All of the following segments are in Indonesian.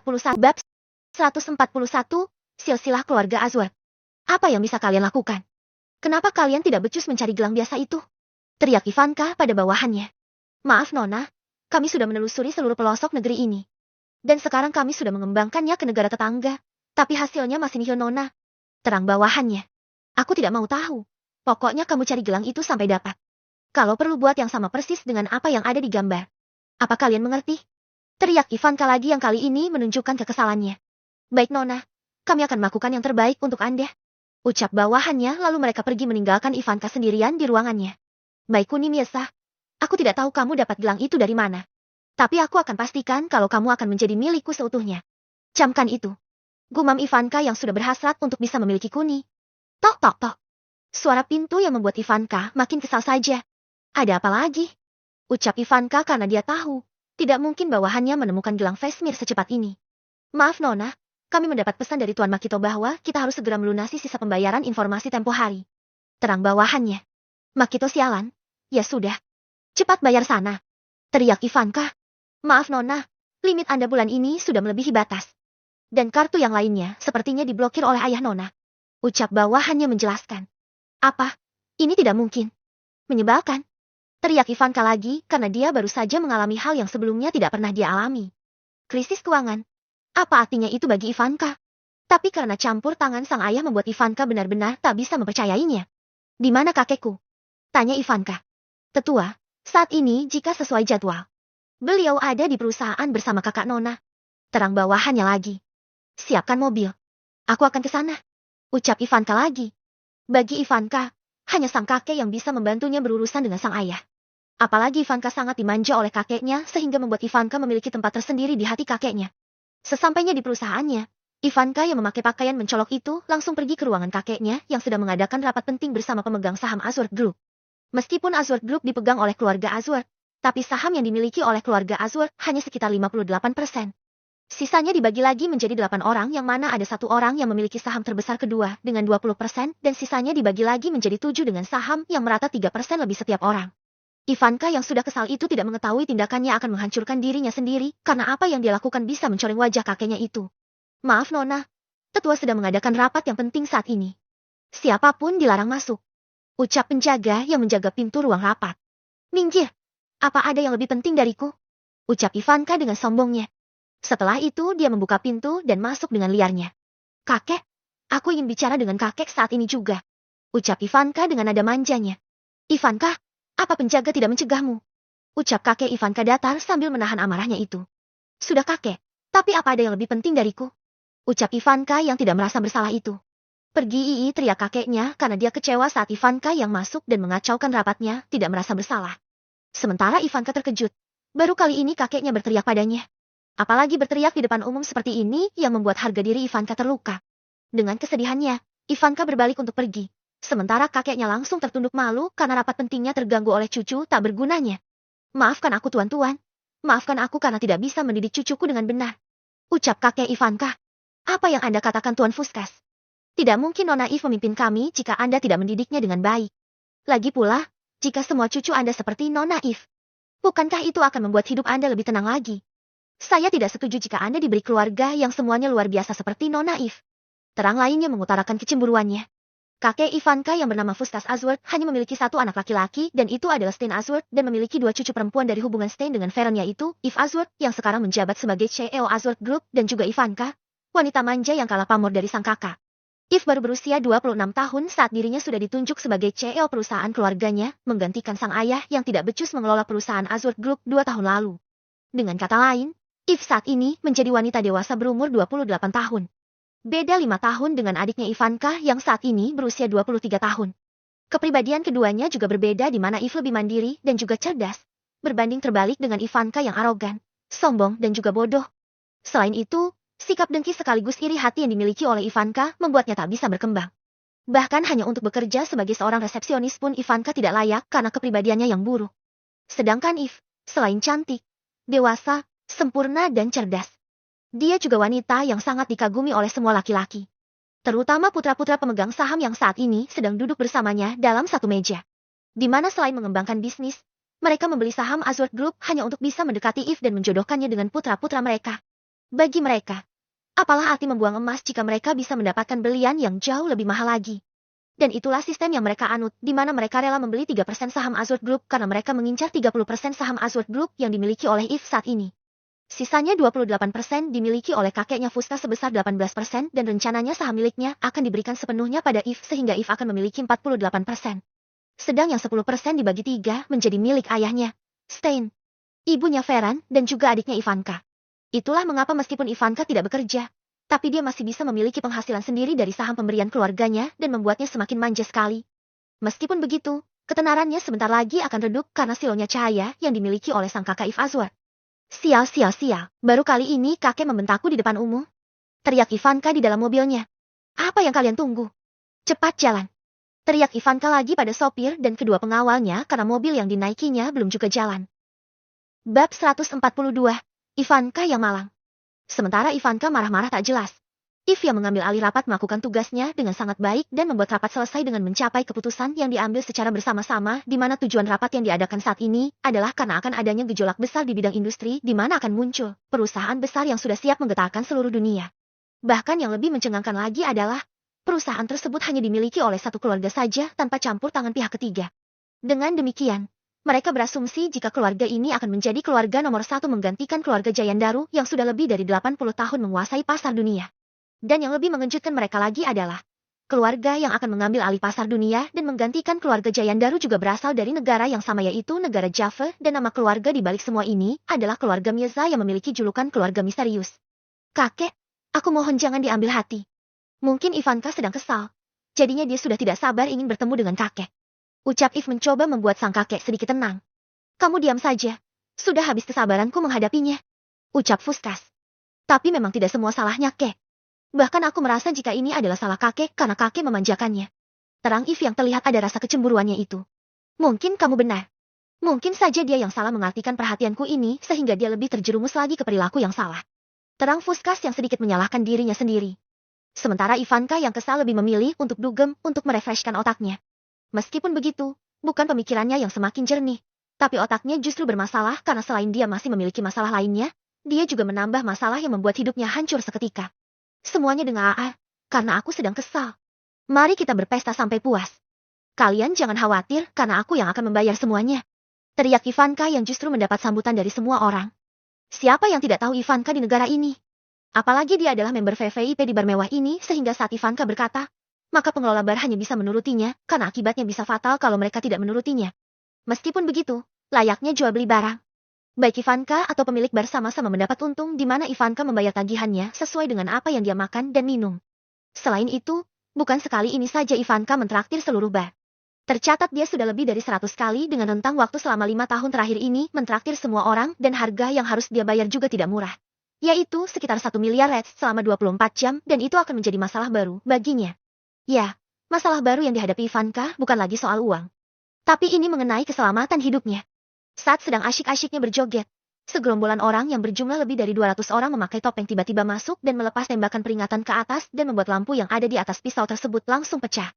141 Bab 141 Silsilah Keluarga Azwar. Apa yang bisa kalian lakukan? Kenapa kalian tidak becus mencari gelang biasa itu? Teriak Ivanka pada bawahannya. Maaf Nona, kami sudah menelusuri seluruh pelosok negeri ini. Dan sekarang kami sudah mengembangkannya ke negara tetangga. Tapi hasilnya masih nihil Nona. Terang bawahannya. Aku tidak mau tahu. Pokoknya kamu cari gelang itu sampai dapat. Kalau perlu buat yang sama persis dengan apa yang ada di gambar. Apa kalian mengerti? Teriak Ivanka lagi yang kali ini menunjukkan kekesalannya. Baik Nona, kami akan melakukan yang terbaik untuk Anda. Ucap bawahannya lalu mereka pergi meninggalkan Ivanka sendirian di ruangannya. Baik Kuni Miesa, aku tidak tahu kamu dapat gelang itu dari mana. Tapi aku akan pastikan kalau kamu akan menjadi milikku seutuhnya. Camkan itu. Gumam Ivanka yang sudah berhasrat untuk bisa memiliki Kuni. Tok tok tok. Suara pintu yang membuat Ivanka makin kesal saja. Ada apa lagi? Ucap Ivanka karena dia tahu. Tidak mungkin bawahannya menemukan gelang Vesmir secepat ini. Maaf Nona, kami mendapat pesan dari Tuan Makito bahwa kita harus segera melunasi sisa pembayaran informasi tempo hari. Terang bawahannya. Makito sialan. Ya sudah. Cepat bayar sana. Teriak Ivanka. Maaf Nona, limit Anda bulan ini sudah melebihi batas. Dan kartu yang lainnya sepertinya diblokir oleh ayah Nona. Ucap bawahannya menjelaskan. Apa? Ini tidak mungkin. Menyebalkan. Teriak Ivanka lagi karena dia baru saja mengalami hal yang sebelumnya tidak pernah dia alami. Krisis keuangan. Apa artinya itu bagi Ivanka? Tapi karena campur tangan sang ayah membuat Ivanka benar-benar tak bisa mempercayainya. Di mana kakekku? Tanya Ivanka. Tetua, saat ini jika sesuai jadwal. Beliau ada di perusahaan bersama kakak Nona. Terang bawahannya lagi. Siapkan mobil. Aku akan ke sana. Ucap Ivanka lagi. Bagi Ivanka, hanya sang kakek yang bisa membantunya berurusan dengan sang ayah. Apalagi Ivanka sangat dimanja oleh kakeknya sehingga membuat Ivanka memiliki tempat tersendiri di hati kakeknya. Sesampainya di perusahaannya, Ivanka yang memakai pakaian mencolok itu langsung pergi ke ruangan kakeknya yang sedang mengadakan rapat penting bersama pemegang saham Azur Group. Meskipun Azur Group dipegang oleh keluarga Azur, tapi saham yang dimiliki oleh keluarga Azur hanya sekitar 58%. Sisanya dibagi lagi menjadi 8 orang yang mana ada 1 orang yang memiliki saham terbesar kedua dengan 20% dan sisanya dibagi lagi menjadi 7 dengan saham yang merata 3% lebih setiap orang. Ivanka yang sudah kesal itu tidak mengetahui tindakannya akan menghancurkan dirinya sendiri karena apa yang dia lakukan bisa mencoreng wajah kakeknya itu. Maaf Nona, tetua sedang mengadakan rapat yang penting saat ini. Siapapun dilarang masuk. Ucap penjaga yang menjaga pintu ruang rapat. Minggir, apa ada yang lebih penting dariku? Ucap Ivanka dengan sombongnya. Setelah itu dia membuka pintu dan masuk dengan liarnya. Kakek, aku ingin bicara dengan kakek saat ini juga. Ucap Ivanka dengan nada manjanya. Ivanka, apa penjaga tidak mencegahmu? Ucap kakek Ivanka datar sambil menahan amarahnya itu. Sudah kakek, tapi apa ada yang lebih penting dariku? Ucap Ivanka yang tidak merasa bersalah itu. Pergi ii teriak kakeknya karena dia kecewa saat Ivanka yang masuk dan mengacaukan rapatnya tidak merasa bersalah. Sementara Ivanka terkejut. Baru kali ini kakeknya berteriak padanya. Apalagi berteriak di depan umum seperti ini yang membuat harga diri Ivanka terluka. Dengan kesedihannya, Ivanka berbalik untuk pergi. Sementara kakeknya langsung tertunduk malu karena rapat pentingnya terganggu oleh cucu tak bergunanya. Maafkan aku tuan-tuan. Maafkan aku karena tidak bisa mendidik cucuku dengan benar. Ucap kakek Ivanka. Apa yang Anda katakan Tuan Fuskas? Tidak mungkin Nona If memimpin kami jika Anda tidak mendidiknya dengan baik. Lagi pula, jika semua cucu Anda seperti Nona If, bukankah itu akan membuat hidup Anda lebih tenang lagi? Saya tidak setuju jika Anda diberi keluarga yang semuanya luar biasa seperti Nona If. Terang lainnya mengutarakan kecemburuannya. Kakek Ivanka yang bernama Fuskas Azur hanya memiliki 1 anak laki-laki dan itu adalah Stein Azur dan memiliki 2 cucu perempuan dari hubungan Stein dengan Feren yaitu If Azur yang sekarang menjabat sebagai CEO Azur Group dan juga Ivanka, wanita manja yang kalah pamor dari sang kakak. If baru berusia 26 tahun saat dirinya sudah ditunjuk sebagai CEO perusahaan keluarganya, menggantikan sang ayah yang tidak becus mengelola perusahaan Azur Group 2 tahun lalu. Dengan kata lain, If saat ini menjadi wanita dewasa berumur 28 tahun. Beda 5 tahun dengan adiknya Ivanka yang saat ini berusia 23 tahun. Kepribadian keduanya juga berbeda di mana If lebih mandiri dan juga cerdas, berbanding terbalik dengan Ivanka yang arogan, sombong dan juga bodoh. Selain itu, sikap dengki sekaligus iri hati yang dimiliki oleh Ivanka membuatnya tak bisa berkembang. Bahkan hanya untuk bekerja sebagai seorang resepsionis pun Ivanka tidak layak karena kepribadiannya yang buruk. Sedangkan If, selain cantik, dewasa, sempurna dan cerdas, dia juga wanita yang sangat dikagumi oleh semua laki-laki. Terutama putra-putra pemegang saham yang saat ini sedang duduk bersamanya dalam satu meja. Di mana selain mengembangkan bisnis, mereka membeli saham Azur Group hanya untuk bisa mendekati If dan menjodohkannya dengan putra-putra mereka. Bagi mereka, apalah arti membuang emas jika mereka bisa mendapatkan belian yang jauh lebih mahal lagi. Dan itulah sistem yang mereka anut, di mana mereka rela membeli 3% saham Azure Group karena mereka mengincar 30% saham Azure Group yang dimiliki oleh Eve saat ini. Sisanya 28% dimiliki oleh kakeknya Fuska sebesar 18% dan rencananya saham miliknya akan diberikan sepenuhnya pada Eve sehingga Eve akan memiliki 48%. Sedang yang 10% dibagi 3 menjadi milik ayahnya, Stein, ibunya Veran, dan juga adiknya Ivanka. Itulah mengapa meskipun Ivanka tidak bekerja, tapi dia masih bisa memiliki penghasilan sendiri dari saham pemberian keluarganya dan membuatnya semakin manja sekali. Meskipun begitu, ketenarannya sebentar lagi akan redup karena silonya cahaya yang dimiliki oleh sang kakak Eve Azure. Sial, sial, sial, baru kali ini kakek membentakku di depan umum. Teriak Ivanka di dalam mobilnya. Apa yang kalian tunggu? Cepat jalan. Teriak Ivanka lagi pada sopir dan kedua pengawalnya karena mobil yang dinaikinya belum juga jalan. Bab 142, Ivanka yang malang. Sementara Ivanka marah-marah tak jelas. Eve yang mengambil alih rapat melakukan tugasnya dengan sangat baik dan membuat rapat selesai dengan mencapai keputusan yang diambil secara bersama-sama di mana tujuan rapat yang diadakan saat ini adalah karena akan adanya gejolak besar di bidang industri di mana akan muncul perusahaan besar yang sudah siap menggetarkan seluruh dunia. Bahkan yang lebih mencengangkan lagi adalah perusahaan tersebut hanya dimiliki oleh satu keluarga saja tanpa campur tangan pihak ketiga. Dengan demikian, mereka berasumsi jika keluarga ini akan menjadi keluarga nomor satu menggantikan keluarga Jayandaru yang sudah lebih dari 80 tahun menguasai pasar dunia. Dan yang lebih mengejutkan mereka lagi adalah, keluarga yang akan mengambil alih pasar dunia dan menggantikan keluarga Jayandaru juga berasal dari negara yang sama yaitu negara Java dan nama keluarga di balik semua ini adalah keluarga Mirza yang memiliki julukan keluarga misterius. Kakek, aku mohon jangan diambil hati. Mungkin Ivanka sedang kesal. Jadinya dia sudah tidak sabar ingin bertemu dengan kakek. Ucap Eve mencoba membuat sang kakek sedikit tenang. Kamu diam saja. Sudah habis kesabaranku menghadapinya. Ucap Fuskas. Tapi memang tidak semua salahnya, Kek. Bahkan aku merasa jika ini adalah salah kakek karena kakek memanjakannya. Terang Eve yang terlihat ada rasa kecemburuannya itu. Mungkin kamu benar. Mungkin saja dia yang salah mengartikan perhatianku ini sehingga dia lebih terjerumus lagi ke perilaku yang salah. Terang Fuskas yang sedikit menyalahkan dirinya sendiri. Sementara Ivanka yang kesal lebih memilih untuk dugem untuk merefreshkan otaknya. Meskipun begitu, bukan pemikirannya yang semakin jernih. Tapi otaknya justru bermasalah karena selain dia masih memiliki masalah lainnya, dia juga menambah masalah yang membuat hidupnya hancur seketika. Semuanya dengan AA, karena aku sedang kesal. Mari kita berpesta sampai puas. Kalian jangan khawatir karena aku yang akan membayar semuanya. Teriak Ivanka yang justru mendapat sambutan dari semua orang. Siapa yang tidak tahu Ivanka di negara ini? Apalagi dia adalah member VVIP di bar mewah ini sehingga saat Ivanka berkata, maka pengelola bar hanya bisa menurutinya karena akibatnya bisa fatal kalau mereka tidak menurutinya. Meskipun begitu, layaknya jual beli barang. Baik Ivanka atau pemilik bar sama-sama mendapat untung di mana Ivanka membayar tagihannya sesuai dengan apa yang dia makan dan minum. Selain itu, bukan sekali ini saja Ivanka mentraktir seluruh bar. Tercatat dia sudah lebih dari 100 kali dengan rentang waktu selama 5 tahun terakhir ini mentraktir semua orang dan harga yang harus dia bayar juga tidak murah. Yaitu sekitar 1 miliar reds selama 24 jam dan itu akan menjadi masalah baru baginya. Ya, masalah baru yang dihadapi Ivanka bukan lagi soal uang. Tapi ini mengenai keselamatan hidupnya. Saat sedang asyik-asyiknya berjoget, segerombolan orang yang berjumlah lebih dari 200 orang memakai topeng tiba-tiba masuk dan melepas tembakan peringatan ke atas dan membuat lampu yang ada di atas pisau tersebut langsung pecah.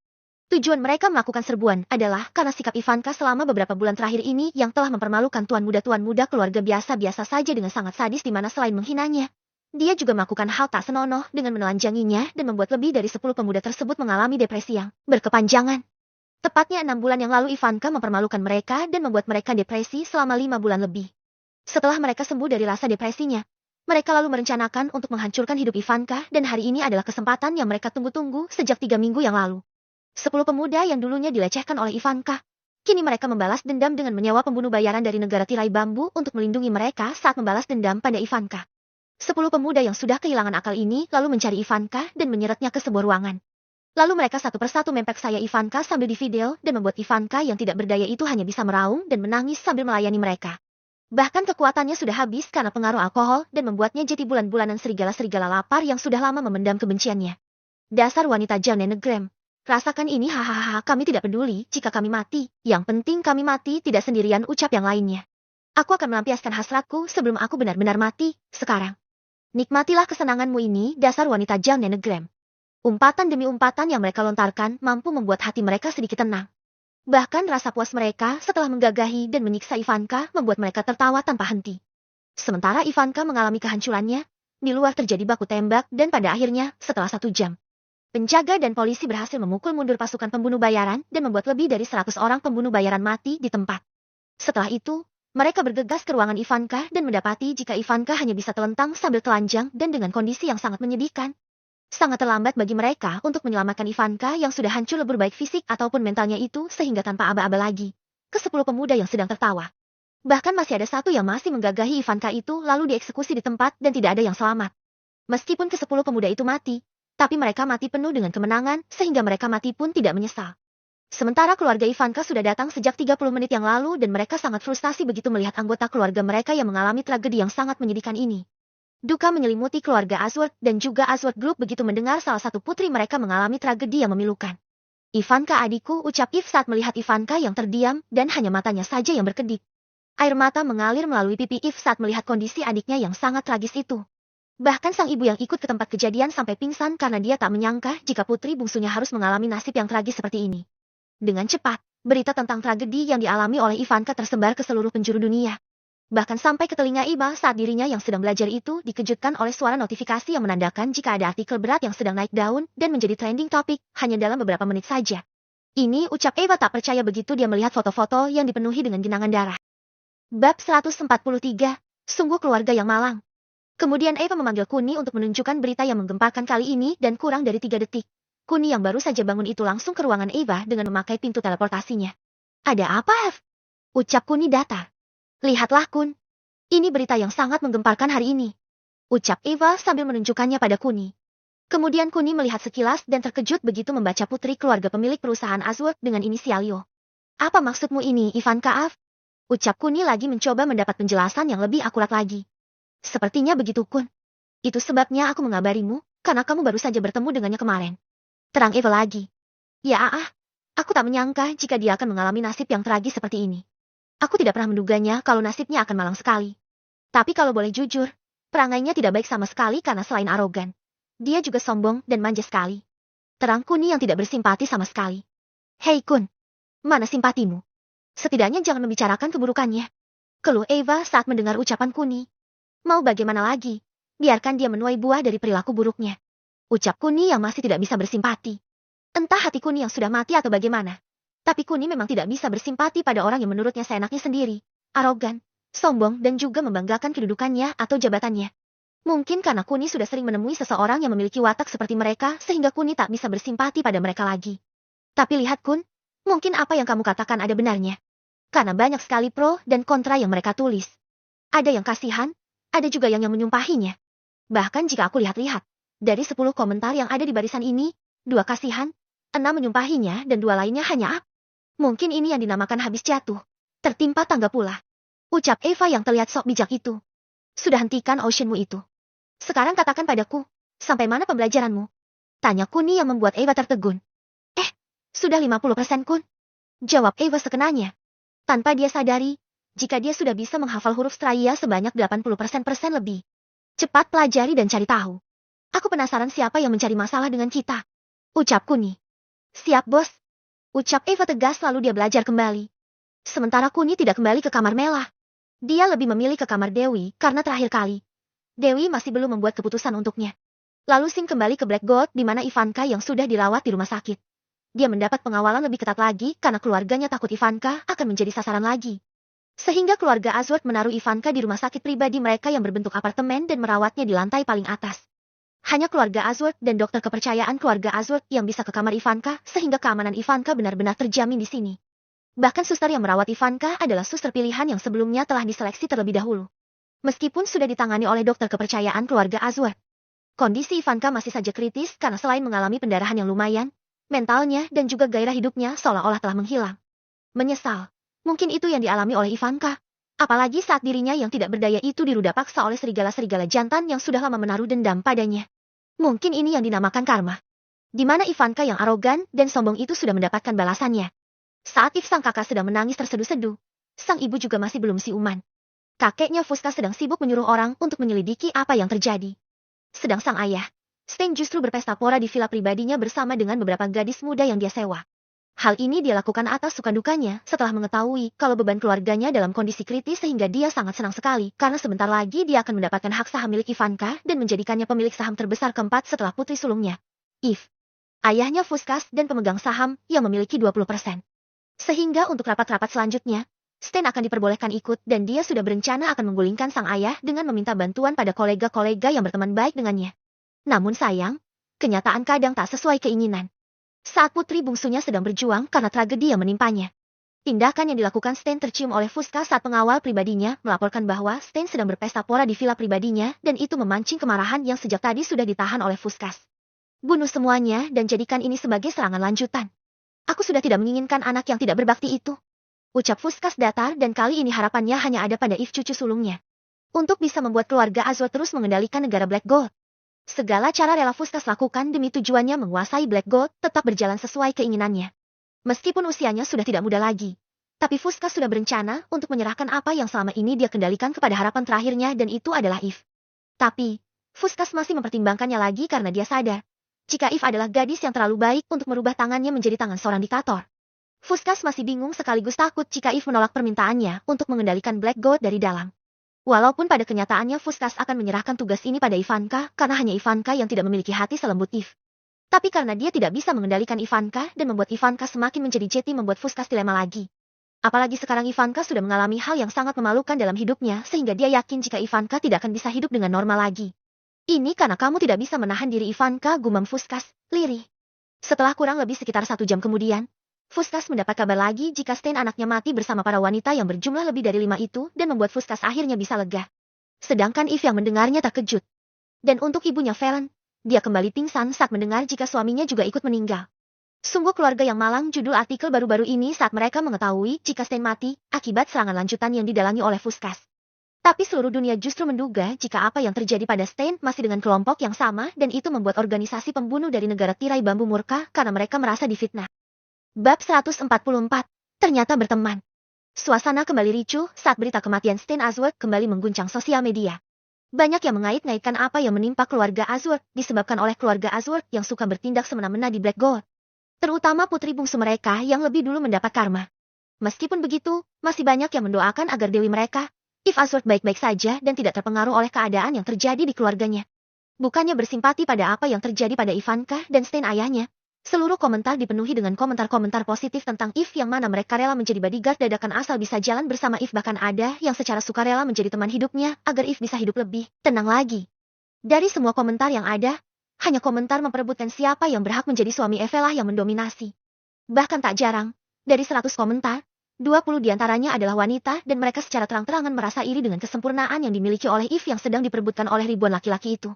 Tujuan mereka melakukan serbuan adalah karena sikap Ivanka selama beberapa bulan terakhir ini yang telah mempermalukan tuan muda keluarga biasa-biasa saja dengan sangat sadis di mana selain menghinanya, dia juga melakukan hal tak senonoh dengan menelanjanginya dan membuat lebih dari 10 pemuda tersebut mengalami depresi yang berkepanjangan. Tepatnya 6 bulan yang lalu Ivanka mempermalukan mereka dan membuat mereka depresi selama 5 bulan lebih. Setelah mereka sembuh dari rasa depresinya, mereka lalu merencanakan untuk menghancurkan hidup Ivanka dan hari ini adalah kesempatan yang mereka tunggu-tunggu sejak 3 minggu yang lalu. 10 pemuda yang dulunya dilecehkan oleh Ivanka, kini mereka membalas dendam dengan menyewa pembunuh bayaran dari negara tirai bambu untuk melindungi mereka saat membalas dendam pada Ivanka. 10 pemuda yang sudah kehilangan akal ini lalu mencari Ivanka dan menyeretnya ke sebuah ruangan. Lalu mereka satu persatu mempek saya Ivanka sambil di video dan membuat Ivanka yang tidak berdaya itu hanya bisa meraung dan menangis sambil melayani mereka. Bahkan kekuatannya sudah habis karena pengaruh alkohol dan membuatnya jadi bulan-bulanan serigala-serigala lapar yang sudah lama memendam kebenciannya. Dasar wanita Jan Nenegram. Rasakan ini hahaha kami tidak peduli jika kami mati. Yang penting kami mati tidak sendirian ucap yang lainnya. Aku akan melampiaskan hasratku sebelum aku benar-benar mati, sekarang. Nikmatilah kesenanganmu ini dasar wanita Jan Nenegram. Umpatan demi umpatan yang mereka lontarkan mampu membuat hati mereka sedikit tenang. Bahkan rasa puas mereka setelah menggagahi dan menyiksa Ivanka membuat mereka tertawa tanpa henti. Sementara Ivanka mengalami kehancurannya, Di luar terjadi baku tembak dan pada akhirnya, setelah 1 jam, penjaga dan polisi berhasil memukul mundur pasukan pembunuh bayaran dan membuat lebih dari 100 orang pembunuh bayaran mati di tempat. Setelah itu, mereka bergegas ke ruangan Ivanka dan mendapati jika Ivanka hanya bisa telentang sambil telanjang dan dengan kondisi yang sangat menyedihkan. Sangat terlambat bagi mereka untuk menyelamatkan Ivanka yang sudah hancur lebur baik fisik ataupun mentalnya itu sehingga tanpa aba-aba lagi. Ke-10 pemuda yang sedang tertawa. Bahkan masih ada satu yang masih menggagahi Ivanka itu lalu dieksekusi di tempat dan tidak ada yang selamat. Meskipun ke-10 pemuda itu mati, tapi mereka mati penuh dengan kemenangan sehingga mereka mati pun tidak menyesal. Sementara keluarga Ivanka sudah datang sejak 30 menit yang lalu dan mereka sangat frustasi begitu melihat anggota keluarga mereka yang mengalami tragedi yang sangat menyedihkan ini. Duka menyelimuti keluarga Ashworth dan juga Ashworth Group begitu mendengar salah satu putri mereka mengalami tragedi yang memilukan. Ivanka adikku, ucap Eve saat melihat Ivanka yang terdiam dan hanya matanya saja yang berkedip. Air mata mengalir melalui pipi Eve saat melihat kondisi adiknya yang sangat tragis itu. Bahkan sang ibu yang ikut ke tempat kejadian sampai pingsan karena dia tak menyangka jika putri bungsunya harus mengalami nasib yang tragis seperti ini. Dengan cepat, berita tentang tragedi yang dialami oleh Ivanka tersebar ke seluruh penjuru dunia. Bahkan sampai ke telinga Iba saat dirinya yang sedang belajar itu dikejutkan oleh suara notifikasi yang menandakan jika ada artikel berat yang sedang naik daun dan menjadi trending topik hanya dalam beberapa menit saja. Ini ucap Eva tak percaya begitu dia melihat foto-foto yang dipenuhi dengan genangan darah. Bab 143, sungguh keluarga yang malang. Kemudian Eva memanggil Kuni untuk menunjukkan berita yang menggemparkan kali ini dan kurang dari 3 detik. Kuni yang baru saja bangun itu langsung ke ruangan Eva dengan memakai pintu teleportasinya. Ada apa, Eve? Ucap Kuni datar. Lihatlah Kun. Ini berita yang sangat menggemparkan hari ini. Ucap Eva sambil menunjukkannya pada Kuni. Kemudian Kuni melihat sekilas dan terkejut begitu membaca putri keluarga pemilik perusahaan Ashworth dengan inisial Yo. Apa maksudmu ini, Ivanka, Eve? Ucap Kuni lagi mencoba mendapat penjelasan yang lebih akurat lagi. Sepertinya begitu Kun. Itu sebabnya aku mengabarimu, karena kamu baru saja bertemu dengannya kemarin. Terang Eva lagi. Ya aku tak menyangka jika dia akan mengalami nasib yang tragis seperti ini. Aku tidak pernah menduganya kalau nasibnya akan malang sekali. Tapi kalau boleh jujur, perangainya tidak baik sama sekali karena selain arogan, dia juga sombong dan manja sekali. Terang Kuni yang tidak bersimpati sama sekali. Hei Kun, mana simpatimu? Setidaknya jangan membicarakan keburukannya. Keluh Eva saat mendengar ucapan Kuni. Mau bagaimana lagi? Biarkan dia menuai buah dari perilaku buruknya. Ucap Kuni yang masih tidak bisa bersimpati. Entah hati Kuni yang sudah mati atau bagaimana. Tapi Kuni memang tidak bisa bersimpati pada orang yang menurutnya seenaknya sendiri. Arogan, sombong dan juga membanggakan kedudukannya atau jabatannya. Mungkin karena Kuni sudah sering menemui seseorang yang memiliki watak seperti mereka sehingga Kuni tak bisa bersimpati pada mereka lagi. Tapi lihat Kun, mungkin apa yang kamu katakan ada benarnya. Karena banyak sekali pro dan kontra yang mereka tulis. Ada yang kasihan, ada juga yang menyumpahinya. Bahkan jika aku lihat-lihat, dari 10 komentar yang ada di barisan ini, 2 kasihan, 6 menyumpahinya dan 2 lainnya hanya mungkin ini yang dinamakan habis jatuh. Tertimpa tangga pula. Ucap Eva yang terlihat sok bijak itu. Sudah hentikan oceanmu itu. Sekarang katakan padaku, sampai mana pembelajaranmu? Tanya Kuni yang membuat Eva tertegun. Sudah 50% Kun. Jawab Eva sekenanya. Tanpa dia sadari, jika dia sudah bisa menghafal huruf Straya sebanyak 80% lebih. Cepat pelajari dan cari tahu. Aku penasaran siapa yang mencari masalah dengan kita. Ucap Kuni. Siap bos. Ucap Eva tegas lalu dia belajar kembali. Sementara Kuni tidak kembali ke kamar Mela. Dia lebih memilih ke kamar Dewi karena terakhir kali. Dewi masih belum membuat keputusan untuknya. Lalu Sing kembali ke Black Gold di mana Ivanka yang sudah dirawat di rumah sakit. Dia mendapat pengawalan lebih ketat lagi karena keluarganya takut Ivanka akan menjadi sasaran lagi. Sehingga keluarga Ashworth menaruh Ivanka di rumah sakit pribadi mereka yang berbentuk apartemen dan merawatnya di lantai paling atas. Hanya keluarga Ashworth dan dokter kepercayaan keluarga Ashworth yang bisa ke kamar Ivanka sehingga keamanan Ivanka benar-benar terjamin di sini. Bahkan suster yang merawat Ivanka adalah suster pilihan yang sebelumnya telah diseleksi terlebih dahulu. Meskipun sudah ditangani oleh dokter kepercayaan keluarga Ashworth. Kondisi Ivanka masih saja kritis karena selain mengalami pendarahan yang lumayan, mentalnya dan juga gairah hidupnya seolah-olah telah menghilang. Menyesal. Mungkin itu yang dialami oleh Ivanka. Apalagi saat dirinya yang tidak berdaya itu diruda paksa oleh serigala-serigala jantan yang sudah lama menaruh dendam padanya. Mungkin ini yang dinamakan karma. Di mana Ivanka yang arogan dan sombong itu sudah mendapatkan balasannya. Saat sang kakak sedang menangis terseduh-seduh, sang ibu juga masih belum siuman. Kakeknya Fuska sedang sibuk menyuruh orang untuk menyelidiki apa yang terjadi. Sedang sang ayah, Stein justru berpesta pora di villa pribadinya bersama dengan beberapa gadis muda yang dia sewa. Hal ini dia lakukan atas suka dukanya setelah mengetahui kalau beban keluarganya dalam kondisi kritis sehingga dia sangat senang sekali karena sebentar lagi dia akan mendapatkan hak saham milik Ivanka dan menjadikannya pemilik saham terbesar keempat setelah putri sulungnya, Eve. Ayahnya Fuskas dan pemegang saham yang memiliki 20%. Sehingga untuk rapat-rapat selanjutnya, Stan akan diperbolehkan ikut dan dia sudah berencana akan menggulingkan sang ayah dengan meminta bantuan pada kolega-kolega yang berteman baik dengannya. Namun sayang, kenyataan kadang tak sesuai keinginan. Saat putri bungsunya sedang berjuang karena tragedi yang menimpanya. Tindakan yang dilakukan Stan tercium oleh Fuskas saat pengawal pribadinya melaporkan bahwa Stan sedang berpesta pora di villa pribadinya dan itu memancing kemarahan yang sejak tadi sudah ditahan oleh Fuskas. Bunuh semuanya dan jadikan ini sebagai serangan lanjutan. Aku sudah tidak menginginkan anak yang tidak berbakti itu. Ucap Fuskas datar dan kali ini harapannya hanya ada pada Eve cucu sulungnya. Untuk bisa membuat keluarga Azur terus mengendalikan negara Black Gold. Segala cara rela Fuskas lakukan demi tujuannya menguasai Black Gold tetap berjalan sesuai keinginannya. Meskipun usianya sudah tidak muda lagi. Tapi Fuskas sudah berencana untuk menyerahkan apa yang selama ini dia kendalikan kepada harapan terakhirnya dan itu adalah Eve. Tapi, Fuskas masih mempertimbangkannya lagi karena dia sadar. Jika Eve adalah gadis yang terlalu baik untuk merubah tangannya menjadi tangan seorang diktator. Fuskas masih bingung sekaligus takut jika Eve menolak permintaannya untuk mengendalikan Black Gold dari dalam. Walaupun pada kenyataannya Fuskas akan menyerahkan tugas ini pada Ivanka karena hanya Ivanka yang tidak memiliki hati selembut Eve. Tapi karena dia tidak bisa mengendalikan Ivanka dan membuat Ivanka semakin menjadi jeti membuat Fuskas dilema lagi. Apalagi sekarang Ivanka sudah mengalami hal yang sangat memalukan dalam hidupnya sehingga dia yakin jika Ivanka tidak akan bisa hidup dengan normal lagi. Ini karena kamu tidak bisa menahan diri Ivanka, gumam Fuskas, lirih. Setelah kurang lebih sekitar 1 jam kemudian, Fuskas mendapat kabar lagi jika Stan anaknya mati bersama para wanita yang berjumlah lebih dari 5 itu dan membuat Fuskas akhirnya bisa lega. Sedangkan Eve yang mendengarnya terkejut. Dan untuk ibunya Valen, dia kembali pingsan saat mendengar jika suaminya juga ikut meninggal. Sungguh keluarga yang malang judul artikel baru-baru ini saat mereka mengetahui jika Stan mati akibat serangan lanjutan yang didalangi oleh Fuskas. Tapi seluruh dunia justru menduga jika apa yang terjadi pada Stan masih dengan kelompok yang sama dan itu membuat organisasi pembunuh dari negara tirai bambu murka karena mereka merasa difitnah. Bab 144, ternyata berteman. Suasana kembali ricuh saat berita kematian Stan Azur kembali mengguncang sosial media. Banyak yang mengait-ngaitkan apa yang menimpa keluarga Azur disebabkan oleh keluarga Azur yang suka bertindak semena-mena di Black Gold. Terutama putri bungsu mereka yang lebih dulu mendapat karma. Meskipun begitu, masih banyak yang mendoakan agar dewi mereka, Eve Azur baik-baik saja dan tidak terpengaruh oleh keadaan yang terjadi di keluarganya. Bukannya bersimpati pada apa yang terjadi pada Ivanka dan Stan ayahnya. Seluruh komentar dipenuhi dengan komentar-komentar positif tentang Eve yang mana mereka rela menjadi bodyguard dadakan asal bisa jalan bersama Eve bahkan ada yang secara sukarela menjadi teman hidupnya agar Eve bisa hidup lebih tenang lagi. Dari semua komentar yang ada, hanya komentar memperebutkan siapa yang berhak menjadi suami Eve lah yang mendominasi. Bahkan tak jarang, dari 100 komentar, 20 diantaranya adalah wanita dan mereka secara terang-terangan merasa iri dengan kesempurnaan yang dimiliki oleh Eve yang sedang diperebutkan oleh ribuan laki-laki itu.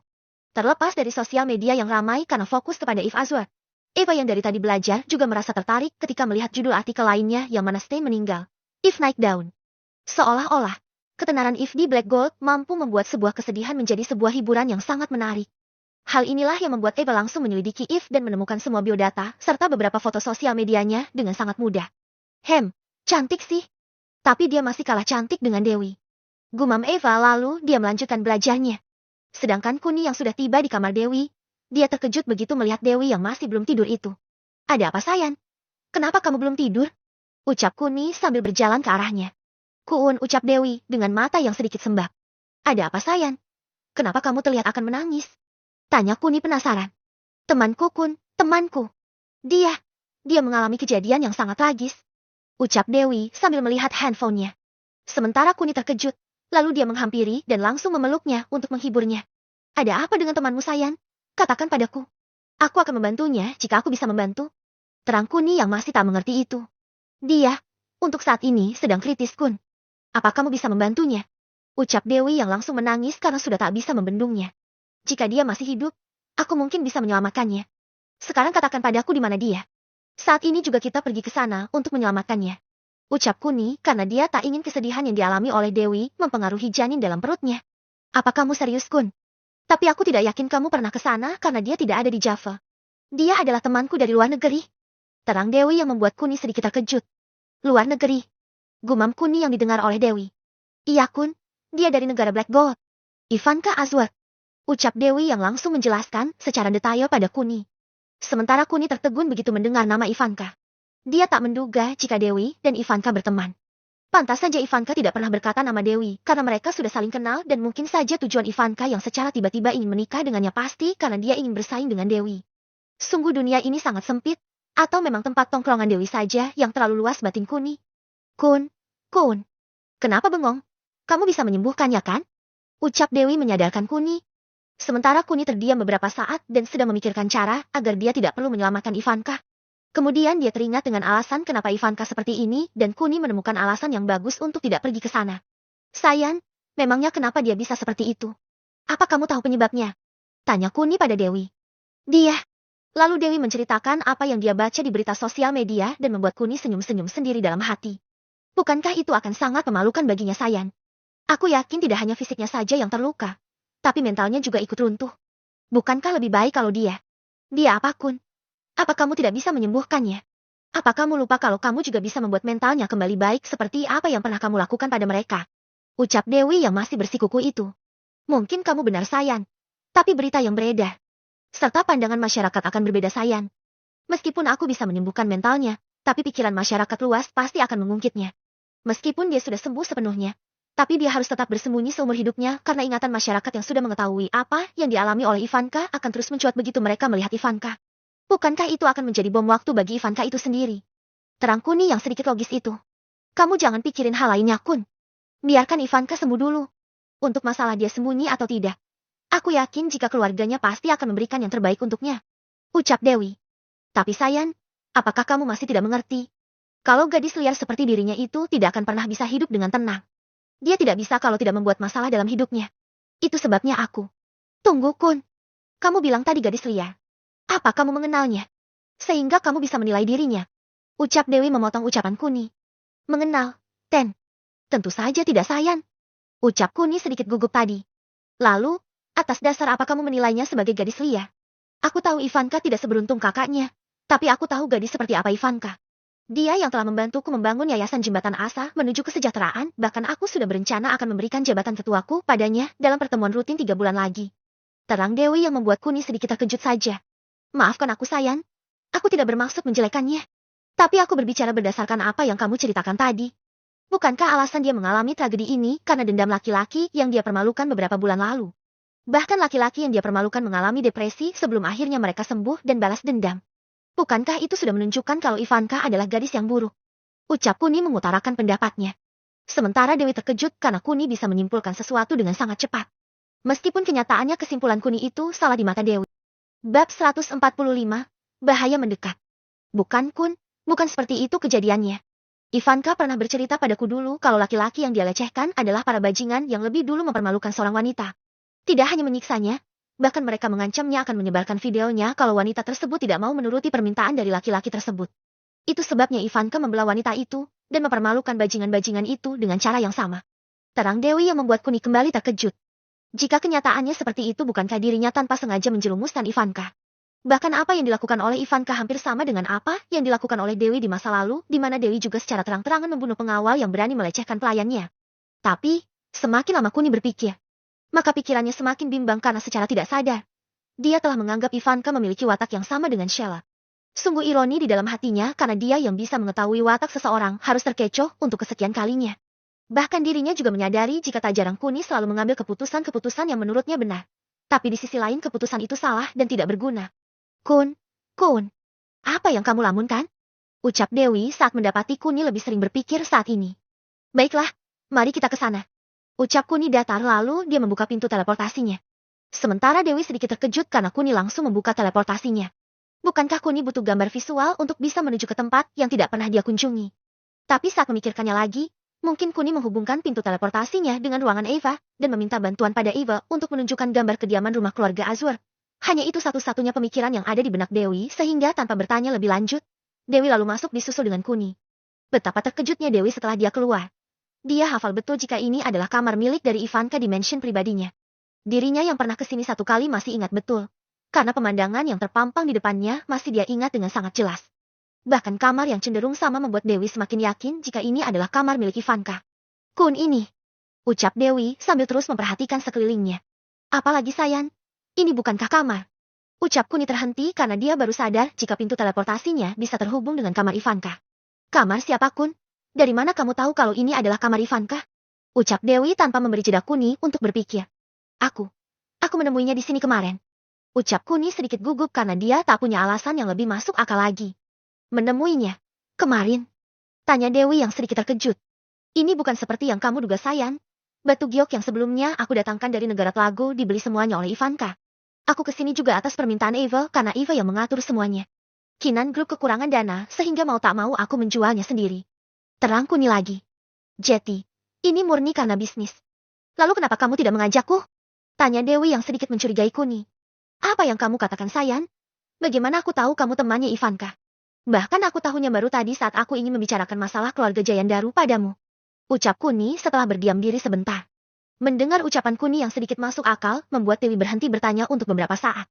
Terlepas dari sosial media yang ramai karena fokus kepada Eve Azur. Eva yang dari tadi belajar juga merasa tertarik ketika melihat judul artikel lainnya yang mana Stan meninggal. Eve naik daun. Seolah-olah, ketenaran Eve di Black Gold mampu membuat sebuah kesedihan menjadi sebuah hiburan yang sangat menarik. Hal inilah yang membuat Eva langsung menyelidiki Eve dan menemukan semua biodata serta beberapa foto sosial medianya dengan sangat mudah. Cantik sih. Tapi dia masih kalah cantik dengan Dewi. Gumam Eva lalu dia melanjutkan belajarnya. Sedangkan Kuni yang sudah tiba di kamar Dewi, dia terkejut begitu melihat Dewi yang masih belum tidur itu. Ada apa sayang? Kenapa kamu belum tidur? Ucap Kuni sambil berjalan ke arahnya. Kuun, ucap Dewi dengan mata yang sedikit sembab. Ada apa sayang? Kenapa kamu terlihat akan menangis? Tanya Kuni penasaran. Temanku Kun, temanku. Dia mengalami kejadian yang sangat tragis. Ucap Dewi sambil melihat handphonenya. Sementara Kuni terkejut, lalu dia menghampiri dan langsung memeluknya untuk menghiburnya. Ada apa dengan temanmu sayang? Katakan padaku. Aku akan membantunya jika aku bisa membantu. Terang Kuni yang masih tak mengerti itu. Dia, untuk saat ini sedang kritis Kun. Apa kamu bisa membantunya? Ucap Dewi yang langsung menangis karena sudah tak bisa membendungnya. Jika dia masih hidup, aku mungkin bisa menyelamatkannya. Sekarang katakan padaku di mana dia. Saat ini juga kita pergi ke sana untuk menyelamatkannya. Ucap Kuni karena dia tak ingin kesedihan yang dialami oleh Dewi mempengaruhi janin dalam perutnya. Apa kamu serius Kun? Tapi aku tidak yakin kamu pernah ke sana karena dia tidak ada di Java. Dia adalah temanku dari luar negeri. Terang Dewi yang membuat Kuni sedikit terkejut. Luar negeri. Gumam Kuni yang didengar oleh Dewi. Iya Kun, dia dari negara Black Gold. Ivanka Azur. Ucap Dewi yang langsung menjelaskan secara detail pada Kuni. Sementara Kuni tertegun begitu mendengar nama Ivanka. Dia tak menduga jika Dewi dan Ivanka berteman. Pantas saja Ivanka tidak pernah berkata nama Dewi, karena mereka sudah saling kenal dan mungkin saja tujuan Ivanka yang secara tiba-tiba ingin menikah dengannya pasti karena dia ingin bersaing dengan Dewi. Sungguh dunia ini sangat sempit, atau memang tempat tongkrongan Dewi saja yang terlalu luas batin Kuni? Kun, kenapa bengong? Kamu bisa menyembuhkannya kan? Ucap Dewi menyadarkan Kuni. Sementara Kuni terdiam beberapa saat dan sedang memikirkan cara agar dia tidak perlu menyelamatkan Ivanka. Kemudian dia teringat dengan alasan kenapa Ivanka seperti ini dan Kuni menemukan alasan yang bagus untuk tidak pergi ke sana. Sayan, memangnya kenapa dia bisa seperti itu? Apa kamu tahu penyebabnya? Tanya Kuni pada Dewi. Dia. Lalu Dewi menceritakan apa yang dia baca di berita sosial media dan membuat Kuni senyum-senyum sendiri dalam hati. Bukankah itu akan sangat memalukan baginya Sayan? Aku yakin tidak hanya fisiknya saja yang terluka, tapi mentalnya juga ikut runtuh. Bukankah lebih baik kalau dia apa Kun? Apa kamu tidak bisa menyembuhkannya? Apa kamu lupa kalau kamu juga bisa membuat mentalnya kembali baik seperti apa yang pernah kamu lakukan pada mereka? Ucap Dewi yang masih bersikuku itu. Mungkin kamu benar Sayan. Tapi berita yang beredar, serta pandangan masyarakat akan berbeda Sayan. Meskipun aku bisa menyembuhkan mentalnya, tapi pikiran masyarakat luas pasti akan mengungkitnya. Meskipun dia sudah sembuh sepenuhnya, tapi dia harus tetap bersembunyi seumur hidupnya karena ingatan masyarakat yang sudah mengetahui apa yang dialami oleh Ivanka akan terus mencuat begitu mereka melihat Ivanka. Bukankah itu akan menjadi bom waktu bagi Ivanka itu sendiri? Terang Kuni yang sedikit logis itu. Kamu jangan pikirin hal lainnya, Kun. Biarkan Ivanka sembuh dulu. Untuk masalah dia sembunyi atau tidak, aku yakin jika keluarganya pasti akan memberikan yang terbaik untuknya. Ucap Dewi. Tapi Sayan, apakah kamu masih tidak mengerti? Kalau gadis liar seperti dirinya itu tidak akan pernah bisa hidup dengan tenang. Dia tidak bisa kalau tidak membuat masalah dalam hidupnya. Itu sebabnya aku. Tunggu, Kun. Kamu bilang tadi gadis liar. Apa kamu mengenalnya? Sehingga kamu bisa menilai dirinya. Ucap Dewi memotong ucapan Kuni. Mengenal, Ten. Tentu saja tidak Sayan. Ucap Kuni sedikit gugup tadi. Lalu, atas dasar apa kamu menilainya sebagai gadis liar? Aku tahu Ivanka tidak seberuntung kakaknya, tapi aku tahu gadis seperti apa Ivanka. Dia yang telah membantuku membangun yayasan Jembatan Asa menuju kesejahteraan, bahkan aku sudah berencana akan memberikan jabatan ketuaku padanya dalam pertemuan rutin 3 bulan lagi. Terang Dewi yang membuat Kuni sedikit terkejut saja. Maafkan aku Sayan, aku tidak bermaksud menjelekannya. Tapi aku berbicara berdasarkan apa yang kamu ceritakan tadi. Bukankah alasan dia mengalami tragedi ini karena dendam laki-laki yang dia permalukan beberapa bulan lalu? Bahkan laki-laki yang dia permalukan mengalami depresi sebelum akhirnya mereka sembuh dan balas dendam. Bukankah itu sudah menunjukkan kalau Ivanka adalah gadis yang buruk? Ucap Kuni mengutarakan pendapatnya. Sementara Dewi terkejut karena Kuni bisa menyimpulkan sesuatu dengan sangat cepat. Meskipun kenyataannya kesimpulan Kuni itu salah di mata Dewi. Bab 145, Bahaya Mendekat. Bukan Kun, bukan seperti itu kejadiannya. Ivanka pernah bercerita padaku dulu kalau laki-laki yang dia lecehkan adalah para bajingan yang lebih dulu mempermalukan seorang wanita. Tidak hanya menyiksanya, bahkan mereka mengancamnya akan menyebarkan videonya kalau wanita tersebut tidak mau menuruti permintaan dari laki-laki tersebut. Itu sebabnya Ivanka membela wanita itu dan mempermalukan bajingan-bajingan itu dengan cara yang sama. Terang Dewi yang membuat Kuni kembali terkejut. Jika kenyataannya seperti itu bukankah dirinya tanpa sengaja menjerumuskan Ivanka? Bahkan apa yang dilakukan oleh Ivanka hampir sama dengan apa yang dilakukan oleh Dewi di masa lalu, di mana Dewi juga secara terang-terangan membunuh pengawal yang berani melecehkan pelayannya. Tapi, semakin lama Kuni berpikir, maka pikirannya semakin bimbang karena secara tidak sadar. Dia telah menganggap Ivanka memiliki watak yang sama dengan Sheila. Sungguh ironi di dalam hatinya karena dia yang bisa mengetahui watak seseorang harus terkecoh untuk kesekian kalinya. Bahkan dirinya juga menyadari jika tak jarang Kuni selalu mengambil keputusan-keputusan yang menurutnya benar. Tapi di sisi lain keputusan itu salah dan tidak berguna. Kun, apa yang kamu lamunkan? Ucap Dewi saat mendapati Kuni lebih sering berpikir saat ini. Baiklah, mari kita ke sana. Ucap Kuni datar lalu dia membuka pintu teleportasinya. Sementara Dewi sedikit terkejut karena Kuni langsung membuka teleportasinya. Bukankah Kuni butuh gambar visual untuk bisa menuju ke tempat yang tidak pernah dia kunjungi? Tapi saat memikirkannya lagi, mungkin Kuni menghubungkan pintu teleportasinya dengan ruangan Eva dan meminta bantuan pada Eva untuk menunjukkan gambar kediaman rumah keluarga Azur. Hanya itu satu-satunya pemikiran yang ada di benak Dewi sehingga tanpa bertanya lebih lanjut, Dewi lalu masuk disusul dengan Kuni. Betapa terkejutnya Dewi setelah dia keluar. Dia hafal betul jika ini adalah kamar milik dari Ivanka di mansion pribadinya. Dirinya yang pernah kesini 1 kali masih ingat betul, karena pemandangan yang terpampang di depannya masih dia ingat dengan sangat jelas. Bahkan kamar yang cenderung sama membuat Dewi semakin yakin jika ini adalah kamar milik Ivanka. Kun ini, ucap Dewi sambil terus memperhatikan sekelilingnya. Apalagi Sayan, ini bukankah kamar? Ucap Kuni terhenti karena dia baru sadar jika pintu teleportasinya bisa terhubung dengan kamar Ivanka. Kamar siapa Kun? Dari mana kamu tahu kalau ini adalah kamar Ivanka? Ucap Dewi tanpa memberi jeda Kuni untuk berpikir. Aku menemuinya di sini kemarin. Ucap Kuni sedikit gugup karena dia tak punya alasan yang lebih masuk akal lagi. Menemuinya? Kemarin? Tanya Dewi yang sedikit terkejut. Ini bukan seperti yang kamu duga sayang. Batu giok yang sebelumnya aku datangkan dari negara Telago dibeli semuanya oleh Ivanka. Aku kesini juga atas permintaan Eva karena Eva yang mengatur semuanya. Kinan Group kekurangan dana sehingga mau tak mau aku menjualnya sendiri. Terang Kuni lagi. Jetty, ini murni karena bisnis. Lalu kenapa kamu tidak mengajakku? Tanya Dewi yang sedikit mencurigai Kuni. Apa yang kamu katakan sayang? Bagaimana aku tahu kamu temannya Ivanka? Bahkan aku tahunya baru tadi saat aku ingin membicarakan masalah keluarga Jayandaru padamu. Ucap Kuni setelah berdiam diri sebentar. Mendengar ucapan Kuni yang sedikit masuk akal, membuat Dewi berhenti bertanya untuk beberapa saat.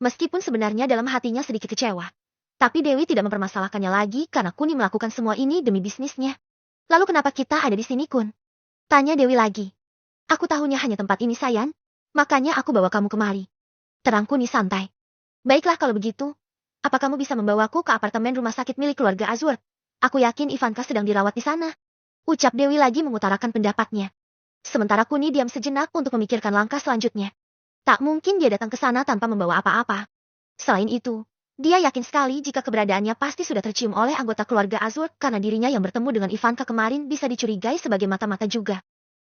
Meskipun sebenarnya dalam hatinya sedikit kecewa. Tapi Dewi tidak mempermasalahkannya lagi karena Kuni melakukan semua ini demi bisnisnya. Lalu kenapa kita ada di sini Kun? Tanya Dewi lagi. Aku tahunya hanya tempat ini sayang, makanya aku bawa kamu kemari. Terang Kuni santai. Baiklah kalau begitu. Apa kamu bisa membawaku ke apartemen rumah sakit milik keluarga Azur? Aku yakin Ivanka sedang dirawat di sana. Ucap Dewi lagi mengutarakan pendapatnya. Sementara Kuni diam sejenak untuk memikirkan langkah selanjutnya. Tak mungkin dia datang ke sana tanpa membawa apa-apa. Selain itu, dia yakin sekali jika keberadaannya pasti sudah tercium oleh anggota keluarga Azur karena dirinya yang bertemu dengan Ivanka kemarin bisa dicurigai sebagai mata-mata juga.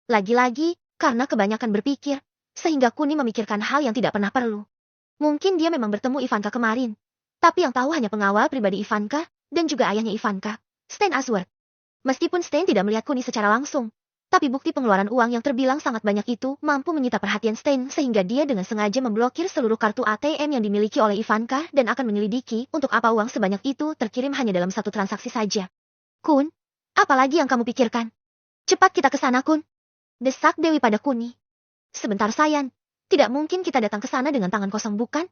Lagi-lagi, karena kebanyakan berpikir, sehingga Kuni memikirkan hal yang tidak pernah perlu. Mungkin dia memang bertemu Ivanka kemarin. Tapi yang tahu hanya pengawal pribadi Ivanka, dan juga ayahnya Ivanka, Stein Azur. Meskipun Stein tidak melihat Kuni secara langsung, tapi bukti pengeluaran uang yang terbilang sangat banyak itu mampu menyita perhatian Stein sehingga dia dengan sengaja memblokir seluruh kartu ATM yang dimiliki oleh Ivanka dan akan menyelidiki untuk apa uang sebanyak itu terkirim hanya dalam satu transaksi saja. Kun, apalagi yang kamu pikirkan? Cepat kita ke sana Kun. Desak Dewi pada Kuni. Sebentar sayang, tidak mungkin kita datang ke sana dengan tangan kosong bukan?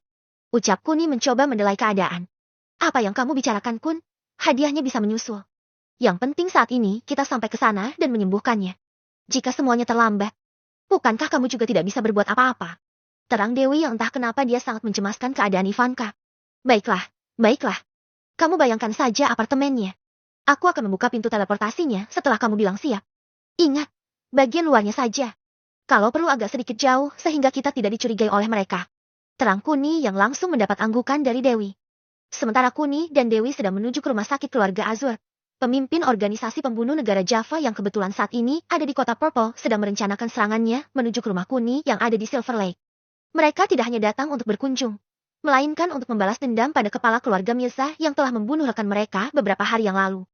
Ucap Kuni mencoba mendelai keadaan. Apa yang kamu bicarakan Kun? Hadiahnya bisa menyusul. Yang penting saat ini kita sampai ke sana dan menyembuhkannya. Jika semuanya terlambat, bukankah kamu juga tidak bisa berbuat apa-apa? Terang Dewi yang entah kenapa dia sangat mencemaskan keadaan Ivanka. Baiklah. Kamu bayangkan saja apartemennya. Aku akan membuka pintu teleportasinya setelah kamu bilang siap. Ingat, bagian luarnya saja. Kalau perlu agak sedikit jauh sehingga kita tidak dicurigai oleh mereka. Terang Kuni yang langsung mendapat anggukan dari Dewi. Sementara Kuni dan Dewi sedang menuju ke rumah sakit keluarga Azur. Pemimpin organisasi pembunuh negara Java yang kebetulan saat ini ada di kota Purple sedang merencanakan serangannya menuju ke rumah Kuni yang ada di Silver Lake. Mereka tidak hanya datang untuk berkunjung, melainkan untuk membalas dendam pada kepala keluarga Mirza yang telah membunuh rekan mereka beberapa hari yang lalu.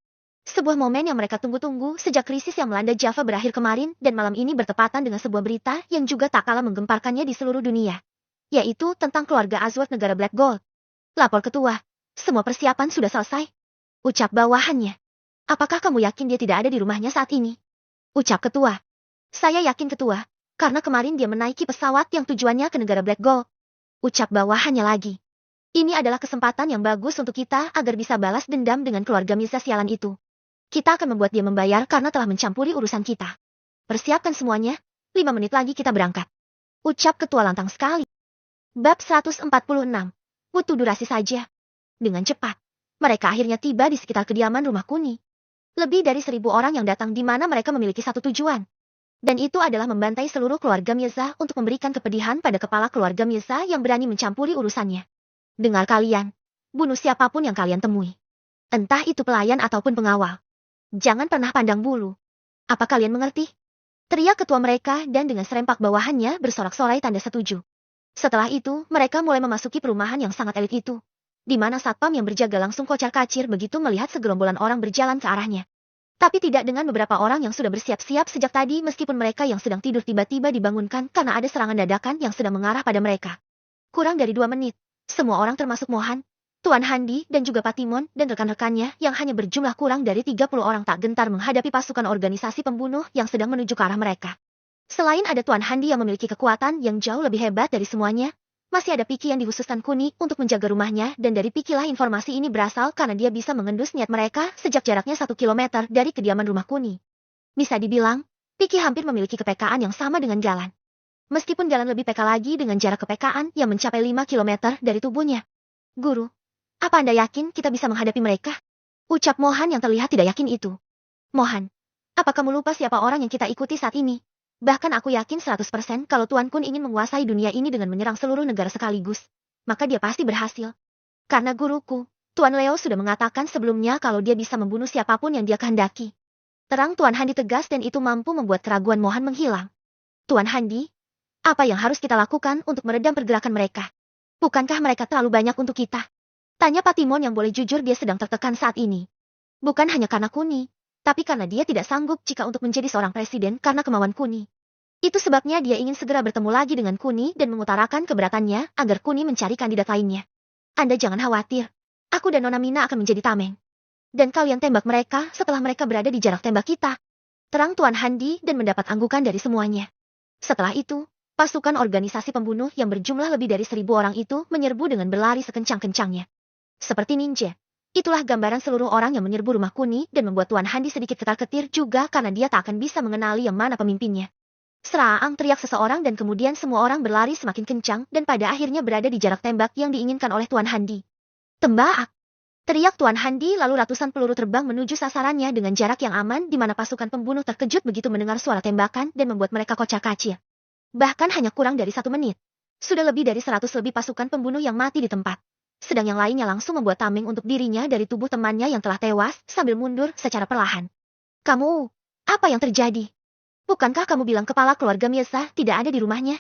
Sebuah momen yang mereka tunggu-tunggu sejak krisis yang melanda Java berakhir kemarin dan malam ini bertepatan dengan sebuah berita yang juga tak kalah menggemparkannya di seluruh dunia. Yaitu tentang keluarga Azward negara Black Gold. Lapor ketua, semua persiapan sudah selesai. Ucap bawahannya. Apakah kamu yakin dia tidak ada di rumahnya saat ini? Ucap ketua. Saya yakin ketua, karena kemarin dia menaiki pesawat yang tujuannya ke negara Black Gold. Ucap bawahannya lagi. Ini adalah kesempatan yang bagus untuk kita agar bisa balas dendam dengan keluarga Mirza sialan itu. Kita akan membuat dia membayar karena telah mencampuri urusan kita. Persiapkan semuanya, 5 menit lagi kita berangkat. Ucap ketua lantang sekali. Bab 146. Butuh durasi saja. Dengan cepat, mereka akhirnya tiba di sekitar kediaman rumah Kuni. Lebih dari 1.000 orang yang datang di mana mereka memiliki satu tujuan. Dan itu adalah membantai seluruh keluarga Mirza untuk memberikan kepedihan pada kepala keluarga Mirza yang berani mencampuri urusannya. Dengar kalian, bunuh siapapun yang kalian temui. Entah itu pelayan ataupun pengawal. Jangan pernah pandang bulu. Apa kalian mengerti? Teriak ketua mereka dan dengan serempak bawahannya bersorak-sorai tanda setuju. Setelah itu, mereka mulai memasuki perumahan yang sangat elit itu. Di mana satpam yang berjaga langsung kocar-kacir begitu melihat segerombolan orang berjalan ke arahnya. Tapi tidak dengan beberapa orang yang sudah bersiap-siap sejak tadi meskipun mereka yang sedang tidur tiba-tiba dibangunkan karena ada serangan dadakan yang sedang mengarah pada mereka. Kurang dari 2 menit, semua orang termasuk Mohan, Tuan Handi dan juga Patimon dan rekan-rekannya yang hanya berjumlah kurang dari 30 orang tak gentar menghadapi pasukan organisasi pembunuh yang sedang menuju ke arah mereka. Selain ada Tuan Handi yang memiliki kekuatan yang jauh lebih hebat dari semuanya, masih ada Piki yang dikhususkan Kuni untuk menjaga rumahnya dan dari Piki lah informasi ini berasal karena dia bisa mengendus niat mereka sejak jaraknya 1 kilometer dari kediaman rumah Kuni. Bisa dibilang, Piki hampir memiliki kepekaan yang sama dengan jalan. Meskipun jalan lebih peka lagi dengan jarak kepekaan yang mencapai 5 kilometer dari tubuhnya. Guru, apa Anda yakin kita bisa menghadapi mereka? Ucap Mohan yang terlihat tidak yakin itu. Mohan, apa kamu lupa siapa orang yang kita ikuti saat ini? Bahkan aku yakin 100% kalau Tuan Kun ingin menguasai dunia ini dengan menyerang seluruh negara sekaligus. Maka dia pasti berhasil. Karena guruku, Tuan Leo sudah mengatakan sebelumnya kalau dia bisa membunuh siapapun yang dia kehendaki. Terang Tuan Handi tegas dan itu mampu membuat keraguan Mohan menghilang. Tuan Handi, apa yang harus kita lakukan untuk meredam pergerakan mereka? Bukankah mereka terlalu banyak untuk kita? Tanya Patimon yang boleh jujur dia sedang tertekan saat ini. Bukan hanya karena Kuni, tapi karena dia tidak sanggup jika untuk menjadi seorang presiden karena kemauan Kuni. Itu sebabnya dia ingin segera bertemu lagi dengan Kuni dan mengutarakan keberatannya agar Kuni mencari kandidat lainnya. Anda jangan khawatir. Aku dan Nona Mina akan menjadi tameng. Dan kalian tembak mereka setelah mereka berada di jarak tembak kita. Terang Tuan Handi dan mendapat anggukan dari semuanya. Setelah itu, pasukan organisasi pembunuh yang berjumlah lebih dari 1.000 orang itu menyerbu dengan berlari sekencang-kencangnya. Seperti ninja. Itulah gambaran seluruh orang yang menyerbu rumah Kuni dan membuat Tuan Handi sedikit ketar-ketir juga karena dia tak akan bisa mengenali yang mana pemimpinnya. Serang teriak seseorang dan kemudian semua orang berlari semakin kencang dan pada akhirnya berada di jarak tembak yang diinginkan oleh Tuan Handi. Tembak! Teriak Tuan Handi lalu ratusan peluru terbang menuju sasarannya dengan jarak yang aman di mana pasukan pembunuh terkejut begitu mendengar suara tembakan dan membuat mereka kocak-kacir. Bahkan hanya kurang dari 1 menit. Sudah lebih dari 100 lebih pasukan pembunuh yang mati di tempat. Sedang yang lainnya langsung membuat tameng untuk dirinya dari tubuh temannya yang telah tewas sambil mundur secara perlahan. Kamu, apa yang terjadi? Bukankah kamu bilang kepala keluarga Mirza tidak ada di rumahnya?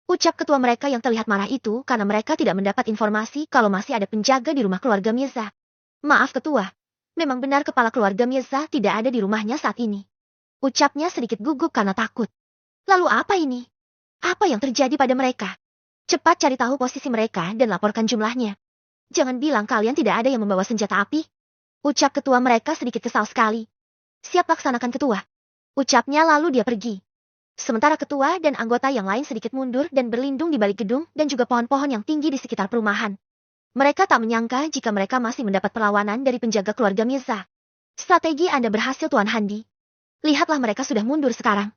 Ucap ketua mereka yang terlihat marah itu karena mereka tidak mendapat informasi kalau masih ada penjaga di rumah keluarga Mirza. Maaf ketua, memang benar kepala keluarga Mirza tidak ada di rumahnya saat ini. Ucapnya sedikit gugup karena takut. Lalu apa ini? Apa yang terjadi pada mereka? Cepat cari tahu posisi mereka dan laporkan jumlahnya. Jangan bilang kalian tidak ada yang membawa senjata api. Ucap ketua mereka sedikit kesal sekali. Siap laksanakan ketua. Ucapnya lalu dia pergi. Sementara ketua dan anggota yang lain sedikit mundur dan berlindung di balik gedung dan juga pohon-pohon yang tinggi di sekitar perumahan. Mereka tak menyangka jika mereka masih mendapat perlawanan dari penjaga keluarga Mirza. Strategi Anda berhasil Tuan Handi. Lihatlah mereka sudah mundur sekarang.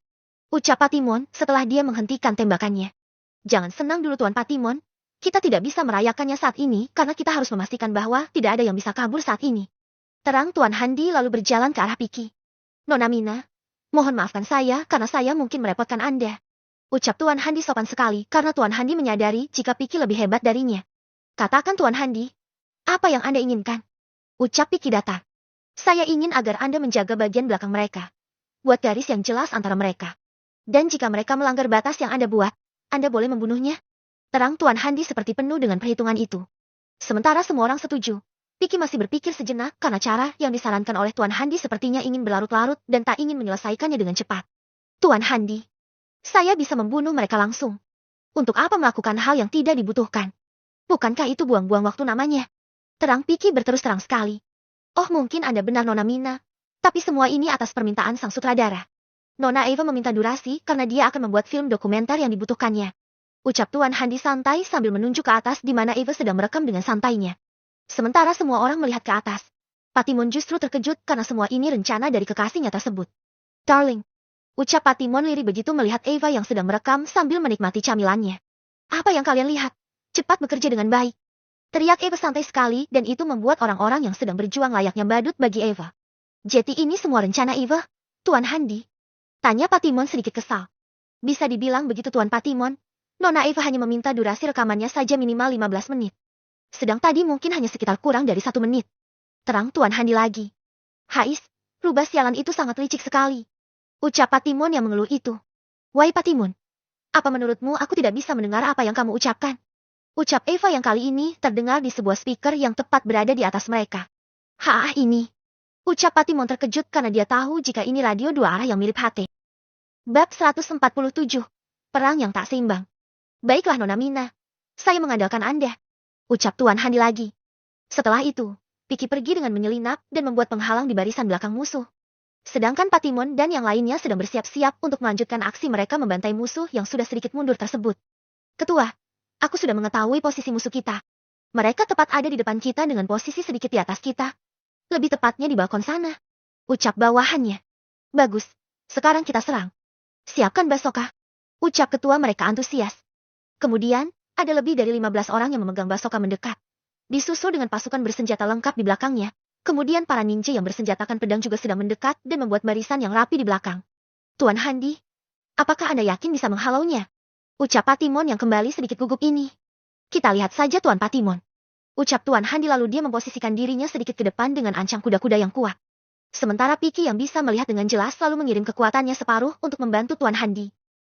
Ucap Patimon setelah dia menghentikan tembakannya. Jangan senang dulu Tuan Patimon. Kita tidak bisa merayakannya saat ini karena kita harus memastikan bahwa tidak ada yang bisa kabur saat ini. Terang Tuan Handi lalu berjalan ke arah Piki. Nona Mina, mohon maafkan saya karena saya mungkin merepotkan Anda. Ucap Tuan Handi sopan sekali karena Tuan Handi menyadari jika Piki lebih hebat darinya. Katakan Tuan Handi, apa yang Anda inginkan? Ucap Piki datar. Saya ingin agar Anda menjaga bagian belakang mereka. Buat garis yang jelas antara mereka. Dan jika mereka melanggar batas yang Anda buat, Anda boleh membunuhnya. Terang Tuan Handi seperti penuh dengan perhitungan itu. Sementara semua orang setuju, Piki masih berpikir sejenak karena cara yang disarankan oleh Tuan Handi sepertinya ingin berlarut-larut dan tak ingin menyelesaikannya dengan cepat. Tuan Handi, saya bisa membunuh mereka langsung. Untuk apa melakukan hal yang tidak dibutuhkan? Bukankah itu buang-buang waktu namanya? Terang Piki berterus terang sekali. Oh mungkin Anda benar Nona Mina, tapi semua ini atas permintaan sang sutradara. Nona Eva meminta durasi karena dia akan membuat film dokumenter yang dibutuhkannya. Ucap Tuan Handi santai sambil menunjuk ke atas di mana Eva sedang merekam dengan santainya. Sementara semua orang melihat ke atas. Patimon justru terkejut karena semua ini rencana dari kekasihnya tersebut. Darling. Ucap Patimon lirih begitu melihat Eva yang sedang merekam sambil menikmati camilannya. Apa yang kalian lihat? Cepat bekerja dengan baik. Teriak Eva santai sekali dan itu membuat orang-orang yang sedang berjuang layaknya badut bagi Eva. Jadi ini semua rencana Eva, Tuan Handi? Tanya Patimon sedikit kesal. Bisa dibilang begitu Tuan Patimon. Nona Eva hanya meminta durasi rekamannya saja minimal 15 menit. Sedang tadi mungkin hanya sekitar kurang dari 1 menit. Terang Tuan Handi lagi. Hais, rubah sialan itu sangat licik sekali. Ucap Patimon yang mengeluh itu. Wahai Patimon, apa menurutmu aku tidak bisa mendengar apa yang kamu ucapkan? Ucap Eva yang kali ini terdengar di sebuah speaker yang tepat berada di atas mereka. Ini. Ucap Patimon terkejut karena dia tahu jika ini radio 2 arah yang mirip HT. Bab 147. Perang yang tak seimbang. Baiklah Nona Mina. Saya mengandalkan Anda. Ucap Tuan Handi lagi. Setelah itu, Piki pergi dengan menyelinap dan membuat penghalang di barisan belakang musuh. Sedangkan Patimon dan yang lainnya sedang bersiap-siap untuk melanjutkan aksi mereka membantai musuh yang sudah sedikit mundur tersebut. Ketua, aku sudah mengetahui posisi musuh kita. Mereka tepat ada di depan kita dengan posisi sedikit di atas kita. Lebih tepatnya di balkon sana. Ucap bawahannya. Bagus, sekarang kita serang. Siapkan Basoka. Ucap ketua mereka antusias. Kemudian, ada lebih dari 15 orang yang memegang basoka mendekat. Disusul dengan pasukan bersenjata lengkap di belakangnya. Kemudian para ninja yang bersenjatakan pedang juga sedang mendekat dan membuat barisan yang rapi di belakang. Tuan Handi, apakah Anda yakin bisa menghalaunya? Ucap Patimon yang kembali sedikit gugup ini. Kita lihat saja Tuan Patimon. Ucap Tuan Handi lalu dia memposisikan dirinya sedikit ke depan dengan ancang kuda-kuda yang kuat. Sementara Piki yang bisa melihat dengan jelas lalu mengirim kekuatannya separuh untuk membantu Tuan Handi.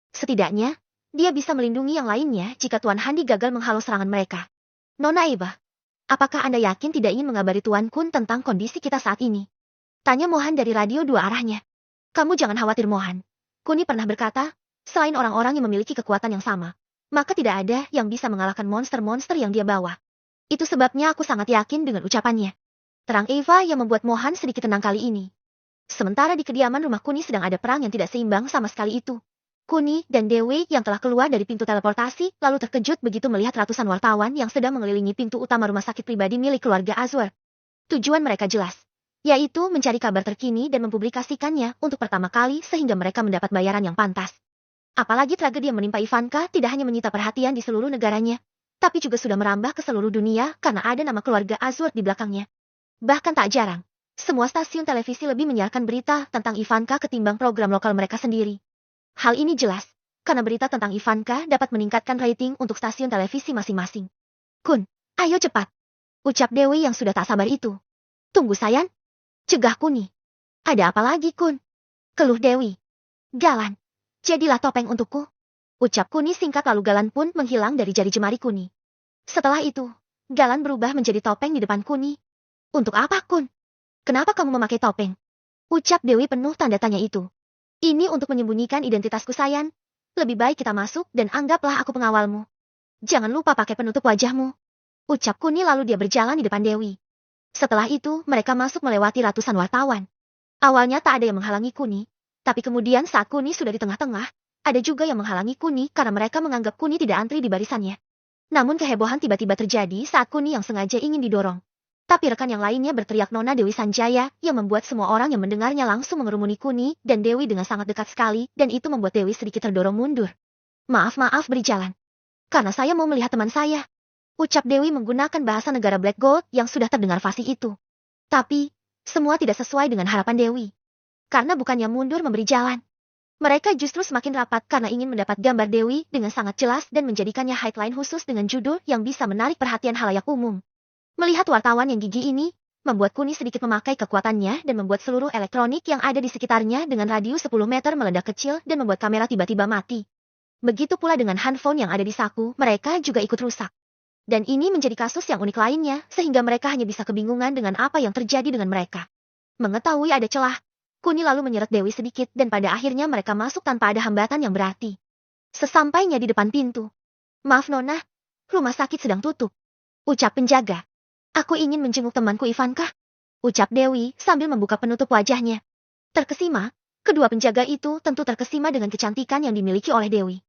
Setidaknya, dia bisa melindungi yang lainnya jika Tuan Handi gagal menghalau serangan mereka. Nona Eba, apakah Anda yakin tidak ingin mengabari Tuan Kun tentang kondisi kita saat ini? Tanya Mohan dari radio dua arahnya. Kamu jangan khawatir Mohan. Kuni pernah berkata, selain orang-orang yang memiliki kekuatan yang sama, maka tidak ada yang bisa mengalahkan monster-monster yang dia bawa. Itu sebabnya aku sangat yakin dengan ucapannya. Terang Eva yang membuat Mohan sedikit tenang kali ini. Sementara di kediaman rumah Kuni sedang ada perang yang tidak seimbang sama sekali itu. Kuni dan Dewi yang telah keluar dari pintu teleportasi lalu terkejut begitu melihat ratusan wartawan yang sedang mengelilingi pintu utama rumah sakit pribadi milik keluarga Azwar. Tujuan mereka jelas, yaitu mencari kabar terkini dan mempublikasikannya untuk pertama kali sehingga mereka mendapat bayaran yang pantas. Apalagi tragedi yang menimpa Ivanka tidak hanya menyita perhatian di seluruh negaranya, tapi juga sudah merambah ke seluruh dunia karena ada nama keluarga Azwar di belakangnya. Bahkan tak jarang, semua stasiun televisi lebih menyiarkan berita tentang Ivanka ketimbang program lokal mereka sendiri. Hal ini jelas, karena berita tentang Ivanka dapat meningkatkan rating untuk stasiun televisi masing-masing. Kun, ayo cepat. Ucap Dewi yang sudah tak sabar itu. Tunggu Sayan. Cegah Kuni. Ada apa lagi Kun? Keluh Dewi. Galan, jadilah topeng untukku. Ucap Kuni singkat lalu Galan pun menghilang dari jari jemari Kuni. Setelah itu, Galan berubah menjadi topeng di depan Kuni. Untuk apa Kun? Kenapa kamu memakai topeng? Ucap Dewi penuh tanda tanya itu. Ini untuk menyembunyikan identitasku Sayan. Lebih baik kita masuk dan anggaplah aku pengawalmu. Jangan lupa pakai penutup wajahmu. Ucap Kuni lalu dia berjalan di depan Dewi. Setelah itu mereka masuk melewati ratusan wartawan. Awalnya tak ada yang menghalangi Kuni. Tapi kemudian saat Kuni sudah di tengah-tengah, ada juga yang menghalangi Kuni karena mereka menganggap Kuni tidak antri di barisannya. Namun kehebohan tiba-tiba terjadi saat Kuni yang sengaja ingin didorong. Tapi rekan yang lainnya berteriak Nona Dewi Sanjaya yang membuat semua orang yang mendengarnya langsung mengerumuni Kuni dan Dewi dengan sangat dekat sekali dan itu membuat Dewi sedikit terdorong mundur. Maaf beri jalan. Karena saya mau melihat teman saya. Ucap Dewi menggunakan bahasa negara Black Gold yang sudah terdengar fasih itu. Tapi, semua tidak sesuai dengan harapan Dewi. Karena bukannya mundur memberi jalan. Mereka justru semakin rapat karena ingin mendapat gambar Dewi dengan sangat jelas dan menjadikannya headline khusus dengan judul yang bisa menarik perhatian halayak umum. Melihat wartawan yang gigih ini, membuat Kuni sedikit memakai kekuatannya dan membuat seluruh elektronik yang ada di sekitarnya dengan radius 10 meter meledak kecil dan membuat kamera tiba-tiba mati. Begitu pula dengan handphone yang ada di saku, mereka juga ikut rusak. Dan ini menjadi kasus yang unik lainnya, sehingga mereka hanya bisa kebingungan dengan apa yang terjadi dengan mereka. Mengetahui ada celah, Kuni lalu menyeret Dewi sedikit dan pada akhirnya mereka masuk tanpa ada hambatan yang berarti. Sesampainya di depan pintu. Maaf Nona, rumah sakit sedang tutup. Ucap penjaga. Aku ingin menjenguk temanku Ivanka. Ucap Dewi sambil membuka penutup wajahnya. Terkesima, kedua penjaga itu tentu terkesima dengan kecantikan yang dimiliki oleh Dewi.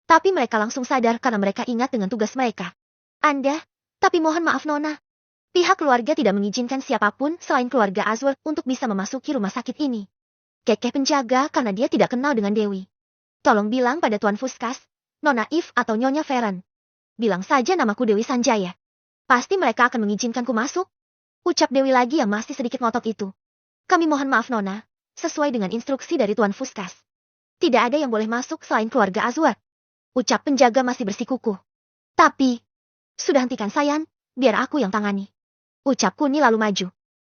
Tapi mereka langsung sadar karena mereka ingat dengan tugas mereka. Anda, tapi mohon maaf Nona. Pihak keluarga tidak mengizinkan siapapun selain keluarga Azwar untuk bisa memasuki rumah sakit ini. Kekeh penjaga karena dia tidak kenal dengan Dewi. Tolong bilang pada Tuan Fuskas, Nona If atau Nyonya Feren. Bilang saja namaku Dewi Sanjaya. Pasti mereka akan mengizinkanku masuk. Ucap Dewi lagi yang masih sedikit ngotot itu. Kami mohon maaf Nona, sesuai dengan instruksi dari Tuan Fuskas. Tidak ada yang boleh masuk selain keluarga Azwar. Ucap penjaga masih bersikukuh. Tapi, sudah hentikan Sayan, biar aku yang tangani. Ucap Kuni lalu maju.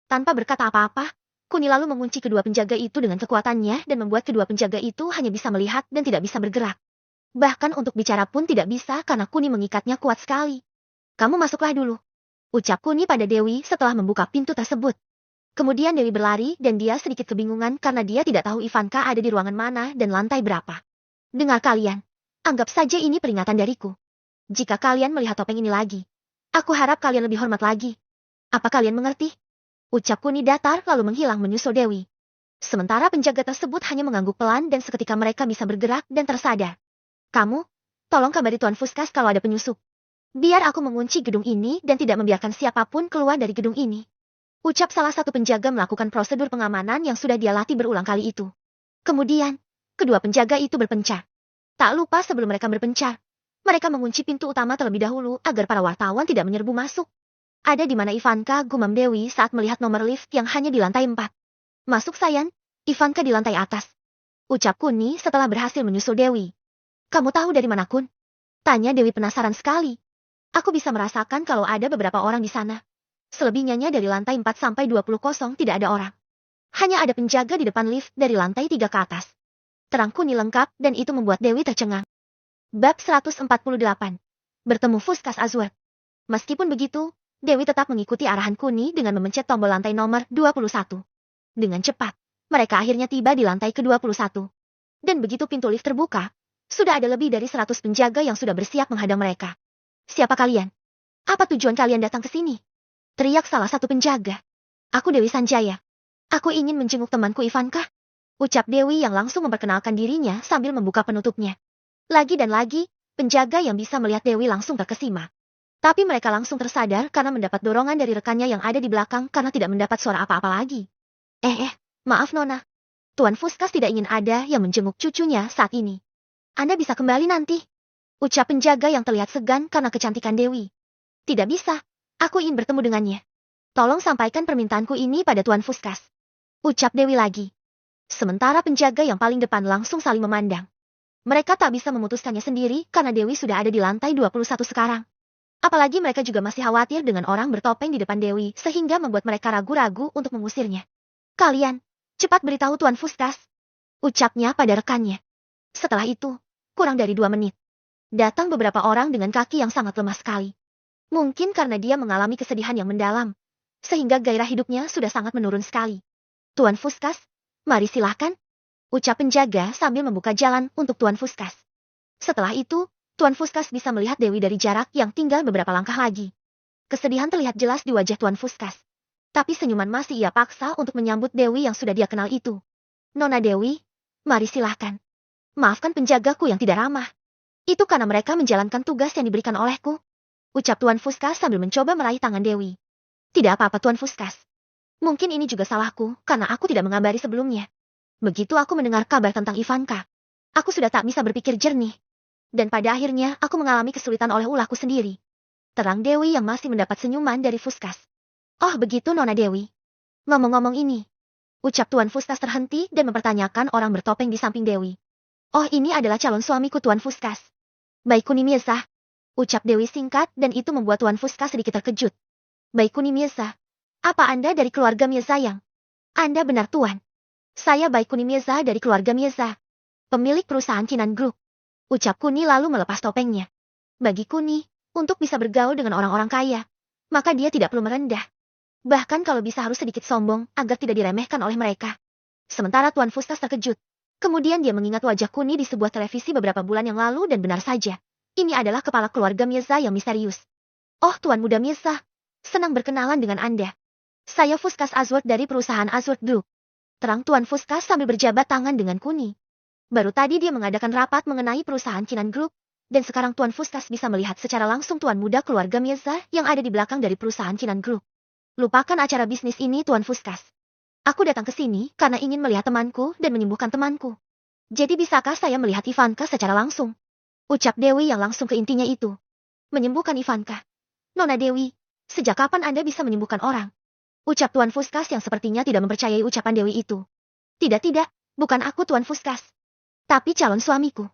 Tanpa berkata apa-apa, Kuni lalu mengunci kedua penjaga itu dengan kekuatannya dan membuat kedua penjaga itu hanya bisa melihat dan tidak bisa bergerak. Bahkan untuk bicara pun tidak bisa karena Kuni mengikatnya kuat sekali. Kamu masuklah dulu. Ucap Kuni pada Dewi setelah membuka pintu tersebut. Kemudian Dewi berlari dan dia sedikit kebingungan karena dia tidak tahu Ivanka ada di ruangan mana dan lantai berapa. Dengar kalian, anggap saja ini peringatan dariku. Jika kalian melihat topeng ini lagi, aku harap kalian lebih hormat lagi. Apa kalian mengerti? Ucap Kuni datar lalu menghilang menyusul Dewi. Sementara penjaga tersebut hanya mengangguk pelan dan seketika mereka bisa bergerak dan tersadar. Kamu, tolong kabari Tuan Fuskas kalau ada penyusup. Biar aku mengunci gedung ini dan tidak membiarkan siapapun keluar dari gedung ini. Ucap salah satu penjaga melakukan prosedur pengamanan yang sudah dia latih berulang kali itu. Kemudian, kedua penjaga itu berpencar. Tak lupa sebelum mereka berpencar, mereka mengunci pintu utama terlebih dahulu agar para wartawan tidak menyerbu masuk. Ada di mana Ivanka, gumam Dewi saat melihat nomor lift yang hanya di lantai 4. Masuk Sayan, Ivanka di lantai atas. Ucap Kuni setelah berhasil menyusul Dewi. Kamu tahu dari mana Kun? Tanya Dewi penasaran sekali. Aku bisa merasakan kalau ada beberapa orang di sana. Selebihnya dari lantai 4 sampai 20 kosong tidak ada orang. Hanya ada penjaga di depan lift dari lantai 3 ke atas. Terang Kuni lengkap dan itu membuat Dewi tercengang. Bab 148. Bertemu Fuskas Azward. Meskipun begitu, Dewi tetap mengikuti arahan Kuni dengan memencet tombol lantai nomor 21. Dengan cepat, mereka akhirnya tiba di lantai ke-21. Dan begitu pintu lift terbuka, sudah ada lebih dari 100 penjaga yang sudah bersiap menghadang mereka. Siapa kalian? Apa tujuan kalian datang ke sini? Teriak salah satu penjaga. Aku Dewi Sanjaya. Aku ingin menjenguk temanku Ivanka. Ucap Dewi yang langsung memperkenalkan dirinya sambil membuka penutupnya. Lagi dan lagi, penjaga yang bisa melihat Dewi langsung terkesima. Tapi mereka langsung tersadar karena mendapat dorongan dari rekannya yang ada di belakang karena tidak mendapat suara apa-apa lagi. Maaf Nona. Tuan Fuskas tidak ingin ada yang menjenguk cucunya saat ini. Anda bisa kembali nanti. Ucap penjaga yang terlihat segan karena kecantikan Dewi. Tidak bisa, aku ingin bertemu dengannya. Tolong sampaikan permintaanku ini pada Tuan Fuskas. Ucap Dewi lagi. Sementara penjaga yang paling depan langsung saling memandang. Mereka tak bisa memutuskannya sendiri karena Dewi sudah ada di lantai 21 sekarang. Apalagi mereka juga masih khawatir dengan orang bertopeng di depan Dewi sehingga membuat mereka ragu-ragu untuk mengusirnya. Kalian, cepat beritahu Tuan Fuskas. Ucapnya pada rekannya. Setelah itu, kurang dari 2 menit. Datang beberapa orang dengan kaki yang sangat lemah sekali. Mungkin karena dia mengalami kesedihan yang mendalam. Sehingga gairah hidupnya sudah sangat menurun sekali. Tuan Fuskas, mari silahkan. Ucap penjaga sambil membuka jalan untuk Tuan Fuskas. Setelah itu, Tuan Fuskas bisa melihat Dewi dari jarak yang tinggal beberapa langkah lagi. Kesedihan terlihat jelas di wajah Tuan Fuskas. Tapi senyuman masih ia paksa untuk menyambut Dewi yang sudah dia kenal itu. Nona Dewi, mari silahkan. Maafkan penjagaku yang tidak ramah. Itu karena mereka menjalankan tugas yang diberikan olehku. Ucap Tuan Fuskas sambil mencoba meraih tangan Dewi. Tidak apa-apa Tuan Fuskas. Mungkin ini juga salahku karena aku tidak mengabari sebelumnya. Begitu aku mendengar kabar tentang Ivanka, aku sudah tak bisa berpikir jernih. Dan pada akhirnya aku mengalami kesulitan oleh ulahku sendiri. Terang Dewi yang masih mendapat senyuman dari Fuskas. Oh begitu Nona Dewi. Ngomong-ngomong ini. Ucap Tuan Fuskas terhenti dan mempertanyakan orang bertopeng di samping Dewi. Oh ini adalah calon suamiku Tuan Fuskas. Baik Kuni Mirza. Ucap Dewi singkat dan itu membuat Tuan Fuskas sedikit terkejut. Baik Kuni Mirza. Apa Anda dari keluarga Mirza yang? Anda benar Tuan. Saya Baik Kuni Mirza dari keluarga Mirza. Pemilik perusahaan Kinan Group. Ucap Kuni lalu melepas topengnya. Bagi Kuni, untuk bisa bergaul dengan orang-orang kaya, maka dia tidak perlu merendah. Bahkan kalau bisa harus sedikit sombong agar tidak diremehkan oleh mereka. Sementara Tuan Fuskas terkejut. Kemudian dia mengingat wajah Kuni di sebuah televisi beberapa bulan yang lalu dan benar saja. Ini adalah kepala keluarga Mirza yang misterius. Oh Tuan Muda Mirza, senang berkenalan dengan Anda. Saya Fuskas Azward dari perusahaan Azward Group. Terang Tuan Fuskas sambil berjabat tangan dengan Kuni. Baru tadi dia mengadakan rapat mengenai perusahaan Kinan Group, dan sekarang Tuan Fuskas bisa melihat secara langsung Tuan Muda keluarga Mirza yang ada di belakang dari perusahaan Kinan Group. Lupakan acara bisnis ini Tuan Fuskas. Aku datang ke sini karena ingin melihat temanku dan menyembuhkan temanku. Jadi bisakah saya melihat Ivanka secara langsung? Ucap Dewi yang langsung ke intinya itu. Menyembuhkan Ivanka. Nona Dewi, sejak kapan Anda bisa menyembuhkan orang? Ucap Tuan Fuskas yang sepertinya tidak mempercayai ucapan Dewi itu. Tidak, bukan aku Tuan Fuskas. Tapi calon suamiku.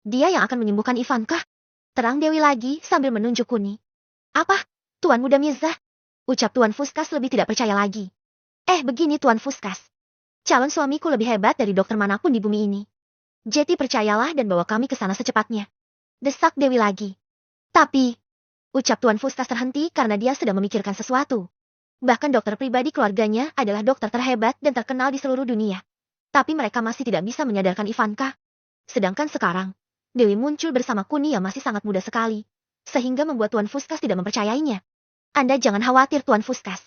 Dia yang akan menyembuhkan Ivanka. Terang Dewi lagi sambil menunjuk Kuni. Apa? Tuan Muda Mirza? Ucap Tuan Fuskas lebih tidak percaya lagi. Begini Tuan Fuskas. Calon suamiku lebih hebat dari dokter manapun di bumi ini. Jadi percayalah dan bawa kami ke sana secepatnya. Desak Dewi lagi. Tapi, ucap Tuan Fuskas terhenti karena dia sedang memikirkan sesuatu. Bahkan dokter pribadi keluarganya adalah dokter terhebat dan terkenal di seluruh dunia. Tapi mereka masih tidak bisa menyadarkan Ivanka. Sedangkan sekarang, Dewi muncul bersama Kuni yang masih sangat muda sekali. Sehingga membuat Tuan Fuskas tidak mempercayainya. Anda jangan khawatir Tuan Fuskas.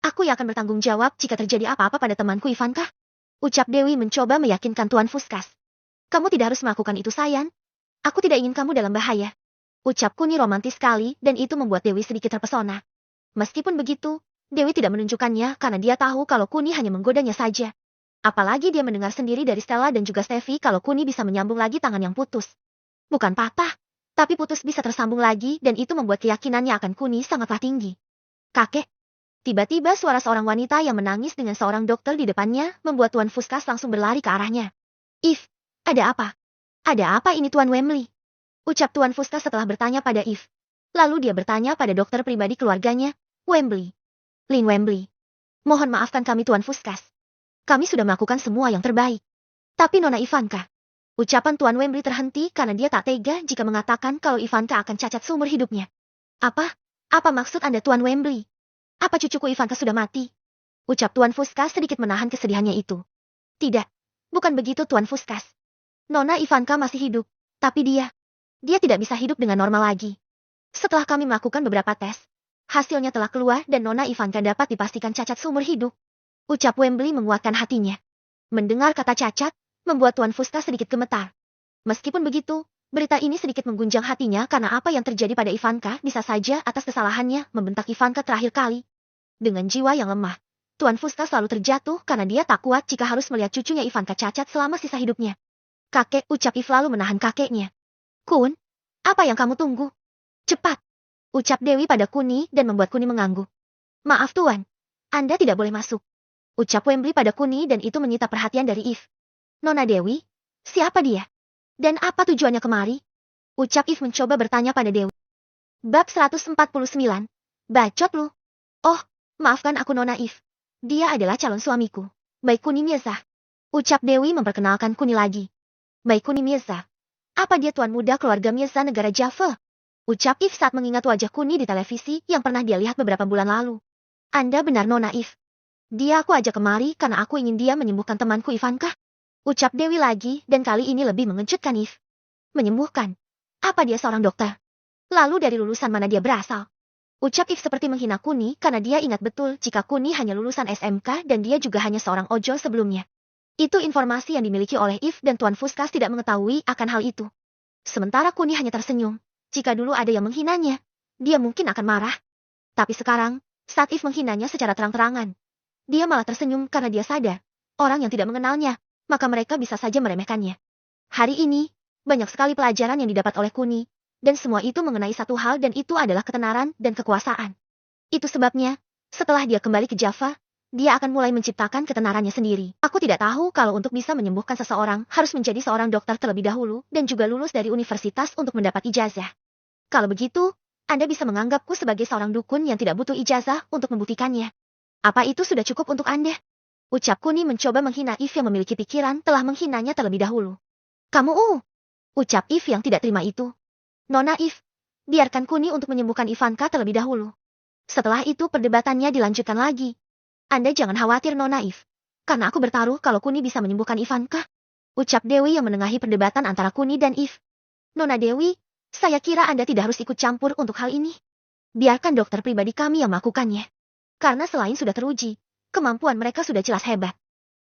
Aku yang akan bertanggung jawab jika terjadi apa-apa pada temanku Ivanka. Ucap Dewi mencoba meyakinkan Tuan Fuskas. Kamu tidak harus melakukan itu Sayan. Aku tidak ingin kamu dalam bahaya. Ucap Kuni romantis sekali dan itu membuat Dewi sedikit terpesona. Meskipun begitu, Dewi tidak menunjukkannya karena dia tahu kalau Kuni hanya menggodanya saja. Apalagi dia mendengar sendiri dari Stella dan juga Steffi kalau Kuni bisa menyambung lagi tangan yang putus. Bukan patah, tapi putus bisa tersambung lagi dan itu membuat keyakinannya akan Kuni sangatlah tinggi. Kakek. Tiba-tiba suara seorang wanita yang menangis dengan seorang dokter di depannya membuat Tuan Fuskas langsung berlari ke arahnya. If, ada apa? Ada apa ini Tuan Wembley? Ucap Tuan Fuskas setelah bertanya pada If. Lalu dia bertanya pada dokter pribadi keluarganya, Wembley. Lin Wembley. Mohon maafkan kami Tuan Fuskas. Kami sudah melakukan semua yang terbaik. Tapi Nona Ivanka. Ucapan Tuan Wembley terhenti karena dia tak tega jika mengatakan kalau Ivanka akan cacat seumur hidupnya. Apa? Apa maksud Anda Tuan Wembley? Apa cucuku Ivanka sudah mati? Ucap Tuan Fuskas sedikit menahan kesedihannya itu. Tidak. Bukan begitu Tuan Fuskas. Nona Ivanka masih hidup. Tapi dia tidak bisa hidup dengan normal lagi. Setelah kami melakukan beberapa tes, hasilnya telah keluar dan Nona Ivanka dapat dipastikan cacat seumur hidup. Ucap Wembley menguatkan hatinya. Mendengar kata cacat, membuat Tuan Fuskas sedikit gemetar. Meskipun begitu, berita ini sedikit menggunjang hatinya karena apa yang terjadi pada Ivanka bisa saja atas kesalahannya membentak Ivanka terakhir kali. Dengan jiwa yang lemah, Tuan Fuskas selalu terjatuh karena dia tak kuat jika harus melihat cucunya Ivanka cacat selama sisa hidupnya. Kakek, ucap If lalu menahan kakeknya. Kun, apa yang kamu tunggu? Cepat, ucap Dewi pada Kuni dan membuat Kuni mengangguk. Maaf Tuan, Anda tidak boleh masuk. Ucap Wembley pada Kuni dan itu menyita perhatian dari If. Nona Dewi, siapa dia? Dan apa tujuannya kemari? Ucap If mencoba bertanya pada Dewi. Bab 149, bacot lu. Oh, maafkan aku Nona If. Dia adalah calon suamiku. Baik Kuni Mirza. Ucap Dewi memperkenalkan Kuni lagi. Baik Kuni Mirza. Apa dia tuan muda keluarga Mirza negara Java? Ucap If saat mengingat wajah Kuni di televisi yang pernah dia lihat beberapa bulan lalu. Anda benar Nona If. Dia aku ajak kemari karena aku ingin dia menyembuhkan temanku Ivanka. Ucap Dewi lagi dan kali ini lebih mengejutkan If. Menyembuhkan? Apa dia seorang dokter? Lalu dari lulusan mana dia berasal? Ucap If seperti menghina Kuni karena dia ingat betul jika Kuni hanya lulusan SMK dan dia juga hanya seorang ojol sebelumnya. Itu informasi yang dimiliki oleh If dan Tuan Fuskas tidak mengetahui akan hal itu. Sementara Kuni hanya tersenyum. Jika dulu ada yang menghinanya, dia mungkin akan marah. Tapi sekarang, saat If menghinanya secara terang-terangan, dia malah tersenyum karena dia sadar, orang yang tidak mengenalnya, maka mereka bisa saja meremehkannya. Hari ini, banyak sekali pelajaran yang didapat oleh Kuni, dan semua itu mengenai satu hal dan itu adalah ketenaran dan kekuasaan. Itu sebabnya, setelah dia kembali ke Java, dia akan mulai menciptakan ketenarannya sendiri. Aku tidak tahu kalau untuk bisa menyembuhkan seseorang harus menjadi seorang dokter terlebih dahulu dan juga lulus dari universitas untuk mendapat ijazah. Kalau begitu, Anda bisa menganggapku sebagai seorang dukun yang tidak butuh ijazah untuk membuktikannya. Apa itu sudah cukup untuk Anda? Ucap Kuni mencoba menghina If yang memiliki pikiran telah menghinanya terlebih dahulu. Kamu ucap If yang tidak terima itu. Nona If, biarkan Kuni untuk menyembuhkan Ivanka terlebih dahulu. Setelah itu perdebatannya dilanjutkan lagi. Anda jangan khawatir Nona If, karena aku bertaruh kalau Kuni bisa menyembuhkan Ivanka. Ucap Dewi yang menengahi perdebatan antara Kuni dan If. Nona Dewi, saya kira Anda tidak harus ikut campur untuk hal ini. Biarkan dokter pribadi kami yang melakukannya. Karena selain sudah teruji, kemampuan mereka sudah jelas hebat.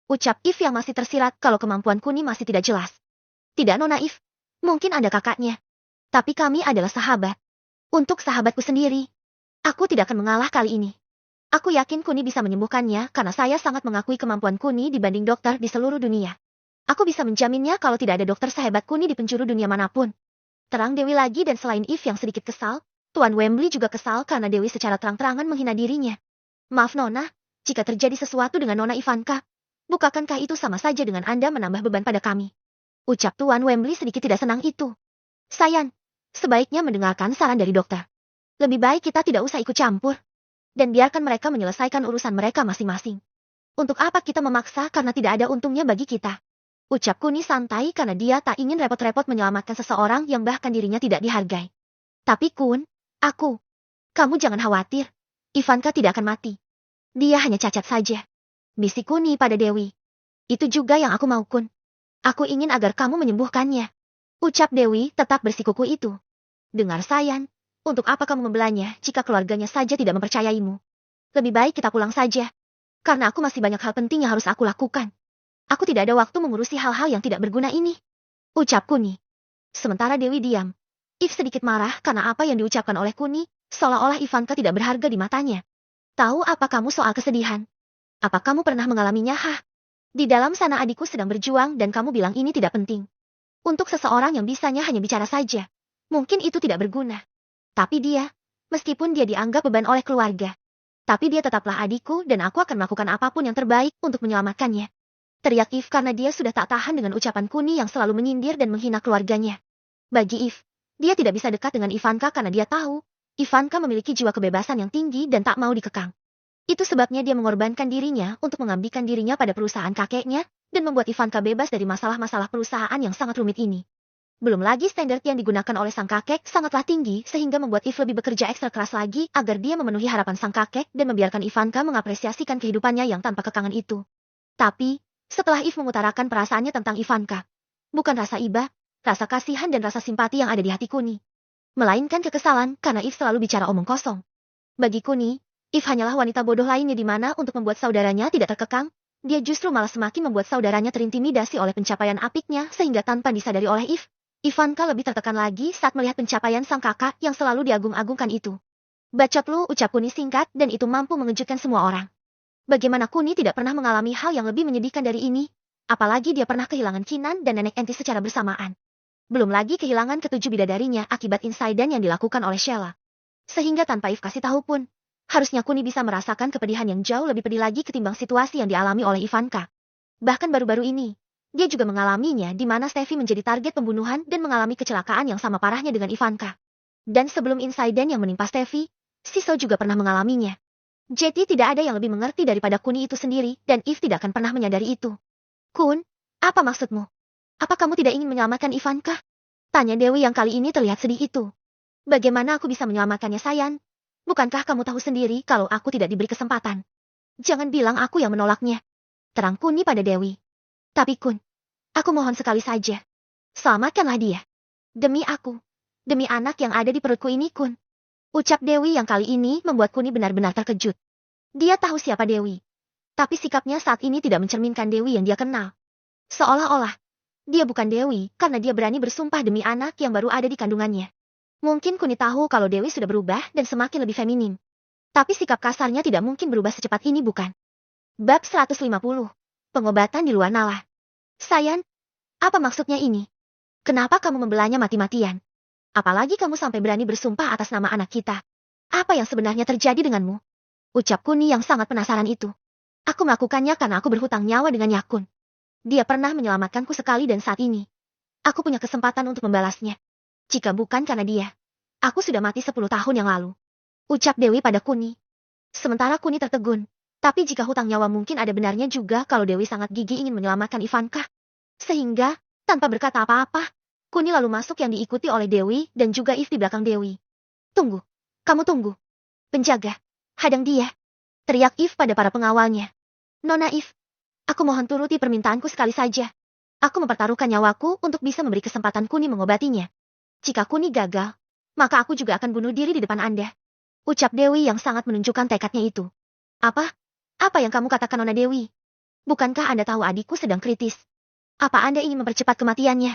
Ucap If yang masih tersirat kalau kemampuan Kuni masih tidak jelas. Tidak Nona If, mungkin Anda kakaknya. Tapi kami adalah sahabat. Untuk sahabatku sendiri, aku tidak akan mengalah kali ini. Aku yakin Kuni bisa menyembuhkannya karena saya sangat mengakui kemampuan Kuni dibanding dokter di seluruh dunia. Aku bisa menjaminnya kalau tidak ada dokter sehebat Kuni di penjuru dunia manapun. Terang Dewi lagi dan selain If yang sedikit kesal, Tuan Wembley juga kesal karena Dewi secara terang-terangan menghina dirinya. Maaf Nona, jika terjadi sesuatu dengan Nona Ivanka, bukankah itu sama saja dengan Anda menambah beban pada kami? Ucap Tuan Wembley sedikit tidak senang itu. Sayan, sebaiknya mendengarkan saran dari dokter. Lebih baik kita tidak usah ikut campur. Dan biarkan mereka menyelesaikan urusan mereka masing-masing. Untuk apa kita memaksa karena tidak ada untungnya bagi kita? Ucap Kuni santai karena dia tak ingin repot-repot menyelamatkan seseorang yang bahkan dirinya tidak dihargai. Tapi Kun, kamu jangan khawatir. Ivanka tidak akan mati. Dia hanya cacat saja. Bisik Kuni pada Dewi. Itu juga yang aku mau Kun. Aku ingin agar kamu menyembuhkannya. Ucap Dewi tetap bersikuku itu. Dengar Sayan, untuk apa kamu membelanya jika keluarganya saja tidak mempercayaimu? Lebih baik kita pulang saja. Karena aku masih banyak hal penting yang harus aku lakukan. Aku tidak ada waktu mengurusi hal-hal yang tidak berguna ini. Ucap Kuni. Sementara Dewi diam. If sedikit marah karena apa yang diucapkan oleh Kuni, seolah-olah Ivanka tidak berharga di matanya. Tahu apa kamu soal kesedihan? Apa kamu pernah mengalaminya? Di dalam sana adikku sedang berjuang dan kamu bilang ini tidak penting. Untuk seseorang yang bisanya hanya bicara saja, mungkin itu tidak berguna. Tapi dia, meskipun dia dianggap beban oleh keluarga, tapi dia tetaplah adikku dan aku akan melakukan apapun yang terbaik untuk menyelamatkannya. Teriak Eve karena dia sudah tak tahan dengan ucapan Kuni yang selalu menyindir dan menghina keluarganya. Bagi Eve, dia tidak bisa dekat dengan Ivanka karena dia tahu, Ivanka memiliki jiwa kebebasan yang tinggi dan tak mau dikekang. Itu sebabnya dia mengorbankan dirinya untuk mengabdikan dirinya pada perusahaan kakeknya, dan membuat Ivanka bebas dari masalah-masalah perusahaan yang sangat rumit ini. Belum lagi standar yang digunakan oleh sang kakek sangatlah tinggi sehingga membuat Eve lebih bekerja ekstra keras lagi agar dia memenuhi harapan sang kakek dan membiarkan Ivanka mengapresiasikan kehidupannya yang tanpa kekangan itu. Tapi, setelah Eve mengutarakan perasaannya tentang Ivanka, bukan rasa iba, rasa kasihan dan rasa simpati yang ada di hati Kuni, melainkan kekesalan karena Eve selalu bicara omong kosong. Bagi Kuni, Eve hanyalah wanita bodoh lainnya di mana untuk membuat saudaranya tidak terkekang, dia justru malah semakin membuat saudaranya terintimidasi oleh pencapaian apiknya sehingga tanpa disadari oleh Eve, Ivanka lebih tertekan lagi saat melihat pencapaian sang kakak yang selalu diagung-agungkan itu. Bacot lu, ucap Kuni singkat dan itu mampu mengejutkan semua orang. Bagaimana Kuni tidak pernah mengalami hal yang lebih menyedihkan dari ini, apalagi dia pernah kehilangan Kinan dan nenek Enti secara bersamaan. Belum lagi kehilangan ketujuh bidadarinya akibat insiden yang dilakukan oleh Sheila. Sehingga tanpa Eve kasih tahu pun, harusnya Kuni bisa merasakan kepedihan yang jauh lebih pedih lagi ketimbang situasi yang dialami oleh Ivanka. Bahkan baru-baru ini, dia juga mengalaminya di mana Steffi menjadi target pembunuhan dan mengalami kecelakaan yang sama parahnya dengan Ivanka. Dan sebelum insiden yang menimpa Steffi, Siso juga pernah mengalaminya. Jadi tidak ada yang lebih mengerti daripada Kuni itu sendiri dan Eve tidak akan pernah menyadari itu. Kun, apa maksudmu? Apa kamu tidak ingin menyelamatkan Ivanka? Tanya Dewi yang kali ini terlihat sedih itu. Bagaimana aku bisa menyelamatkannya, sayang? Bukankah kamu tahu sendiri kalau aku tidak diberi kesempatan? Jangan bilang aku yang menolaknya. Terang Kuni pada Dewi. Tapi Kun, aku mohon sekali saja. Selamatkanlah dia. Demi aku. Demi anak yang ada di perutku ini, Kun. Ucap Dewi yang kali ini membuat Kuni benar-benar terkejut. Dia tahu siapa Dewi. Tapi sikapnya saat ini tidak mencerminkan Dewi yang dia kenal. Seolah-olah, dia bukan Dewi karena dia berani bersumpah demi anak yang baru ada di kandungannya. Mungkin Kuni tahu kalau Dewi sudah berubah dan semakin lebih feminim. Tapi sikap kasarnya tidak mungkin berubah secepat ini, bukan? Bab 150. Pengobatan di luar nalar. Sayang, apa maksudnya ini? Kenapa kamu membelanya mati-matian? Apalagi kamu sampai berani bersumpah atas nama anak kita. Apa yang sebenarnya terjadi denganmu? Ucap Kuni yang sangat penasaran itu. Aku melakukannya karena aku berhutang nyawa dengan Yakun. Dia pernah menyelamatkanku sekali dan saat ini, aku punya kesempatan untuk membalasnya. Jika bukan karena dia, aku sudah mati 10 tahun yang lalu. Ucap Dewi pada Kuni. Sementara Kuni tertegun. Tapi jika hutang nyawa mungkin ada benarnya juga kalau Dewi sangat gigih ingin menyelamatkan Ivanka. Sehingga, tanpa berkata apa-apa, Kuni lalu masuk yang diikuti oleh Dewi dan juga Eve di belakang Dewi. Tunggu. Kamu tunggu. Penjaga. Hadang dia. Teriak Eve pada para pengawalnya. Nona Eve, aku mohon turuti permintaanku sekali saja. Aku mempertaruhkan nyawaku untuk bisa memberi kesempatan Kuni mengobatinya. Jika Kuni gagal, maka aku juga akan bunuh diri di depan Anda. Ucap Dewi yang sangat menunjukkan tekadnya itu. Apa? Apa yang kamu katakan, Nona Dewi? Bukankah Anda tahu adikku sedang kritis? Apa Anda ingin mempercepat kematiannya?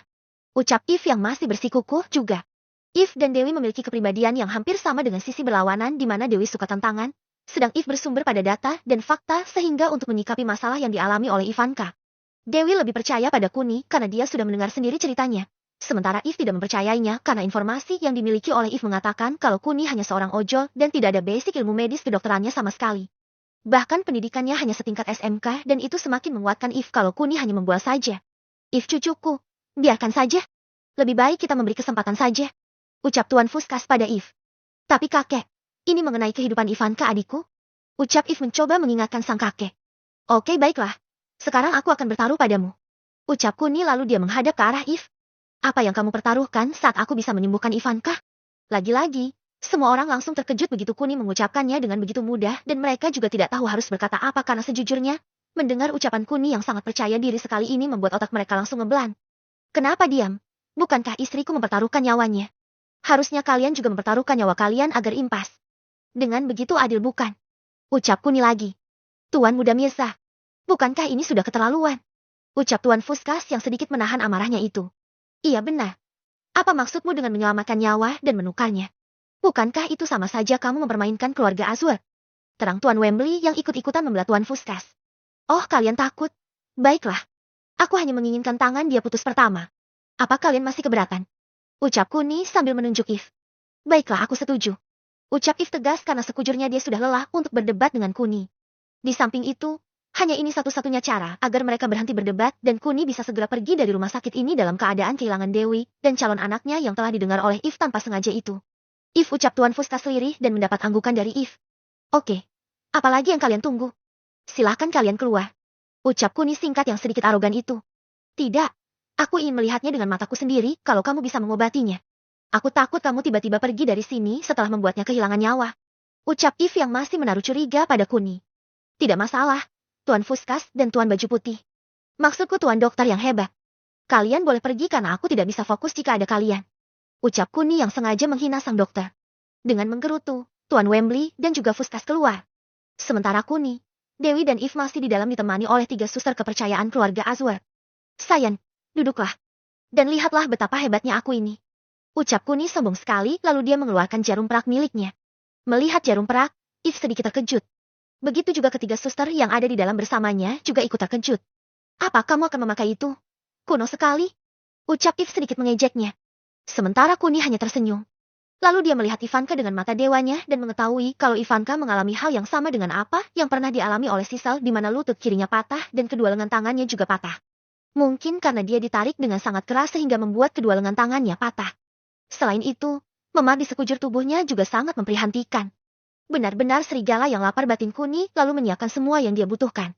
Ucap Eve yang masih bersikukuh juga. Eve dan Dewi memiliki kepribadian yang hampir sama dengan sisi berlawanan di mana Dewi suka tantangan, sedang Eve bersumber pada data dan fakta sehingga untuk menyikapi masalah yang dialami oleh Ivanka. Dewi lebih percaya pada Kuni karena dia sudah mendengar sendiri ceritanya. Sementara Eve tidak mempercayainya karena informasi yang dimiliki oleh Eve mengatakan kalau Kuni hanya seorang ojol dan tidak ada basic ilmu medis kedokterannya sama sekali. Bahkan pendidikannya hanya setingkat SMK dan itu semakin menguatkan Eve kalau Kuni hanya membual saja. Eve cucuku, biarkan saja. Lebih baik kita memberi kesempatan saja. Ucap Tuan Fuskas pada Eve. Tapi kakek, ini mengenai kehidupan Ivanka adikku? Ucap Eve mencoba mengingatkan sang kakek. Oke, baiklah. Sekarang aku akan bertaruh padamu. Ucap Kuni lalu dia menghadap ke arah Eve. Apa yang kamu pertaruhkan saat aku bisa menyembuhkan Ivanka? Lagi-lagi, semua orang langsung terkejut begitu Kuni mengucapkannya dengan begitu mudah dan mereka juga tidak tahu harus berkata apa karena sejujurnya, mendengar ucapan Kuni yang sangat percaya diri sekali ini membuat otak mereka langsung ngebelan. Kenapa diam? Bukankah istriku mempertaruhkan nyawanya? Harusnya kalian juga mempertaruhkan nyawa kalian agar impas. Dengan begitu adil bukan? Ucap Kuni lagi. Tuan Muda Mirza, bukankah ini sudah keterlaluan? Ucap Tuan Fuskas yang sedikit menahan amarahnya itu. Iya benar. Apa maksudmu dengan menyelamatkan nyawa dan menukarnya? Bukankah itu sama saja kamu mempermainkan keluarga Azur? Terang Tuan Wembley yang ikut-ikutan membelah Tuan Fuskas. Oh, kalian takut? Baiklah. Aku hanya menginginkan tangan dia putus pertama. Apa kalian masih keberatan? Ucap Kuni sambil menunjuk If. Baiklah, aku setuju. Ucap If tegas karena sekujurnya dia sudah lelah untuk berdebat dengan Kuni. Di samping itu, hanya ini satu-satunya cara agar mereka berhenti berdebat dan Kuni bisa segera pergi dari rumah sakit ini dalam keadaan kehilangan Dewi dan calon anaknya yang telah didengar oleh If tanpa sengaja itu. If, ucap Tuan Fuskas lirih dan mendapat anggukan dari If. Oke, apalagi yang kalian tunggu? Silahkan kalian keluar. Ucap Kuni singkat yang sedikit arogan itu. Tidak, aku ingin melihatnya dengan mataku sendiri kalau kamu bisa mengobatinya. Aku takut kamu tiba-tiba pergi dari sini setelah membuatnya kehilangan nyawa. Ucap If yang masih menaruh curiga pada Kuni. Tidak masalah, Tuan Fuskas dan Tuan Baju Putih. Maksudku Tuan Dokter yang hebat. Kalian boleh pergi karena aku tidak bisa fokus jika ada kalian. Ucap Kuni yang sengaja menghina sang dokter. Dengan menggerutu, Tuan Wembley dan juga Fuskas keluar. Sementara Kuni, Dewi dan If masih di dalam ditemani oleh 3 suster kepercayaan keluarga Azwar. Sayan, duduklah. Dan lihatlah betapa hebatnya aku ini. Ucap Kuni sombong sekali lalu dia mengeluarkan jarum perak miliknya. Melihat jarum perak, If sedikit terkejut. Begitu juga ketiga suster yang ada di dalam bersamanya juga ikut terkejut. Apa kamu akan memakai itu? Kuno sekali. Ucap If sedikit mengejeknya. Sementara Kuni hanya tersenyum. Lalu dia melihat Ivanka dengan mata dewanya dan mengetahui kalau Ivanka mengalami hal yang sama dengan apa yang pernah dialami oleh Sisal di mana lutut kirinya patah dan kedua lengan tangannya juga patah. Mungkin karena dia ditarik dengan sangat keras sehingga membuat kedua lengan tangannya patah. Selain itu, memar di sekujur tubuhnya juga sangat memprihatinkan. Benar-benar serigala yang lapar batin Kuni lalu menyiapkan semua yang dia butuhkan.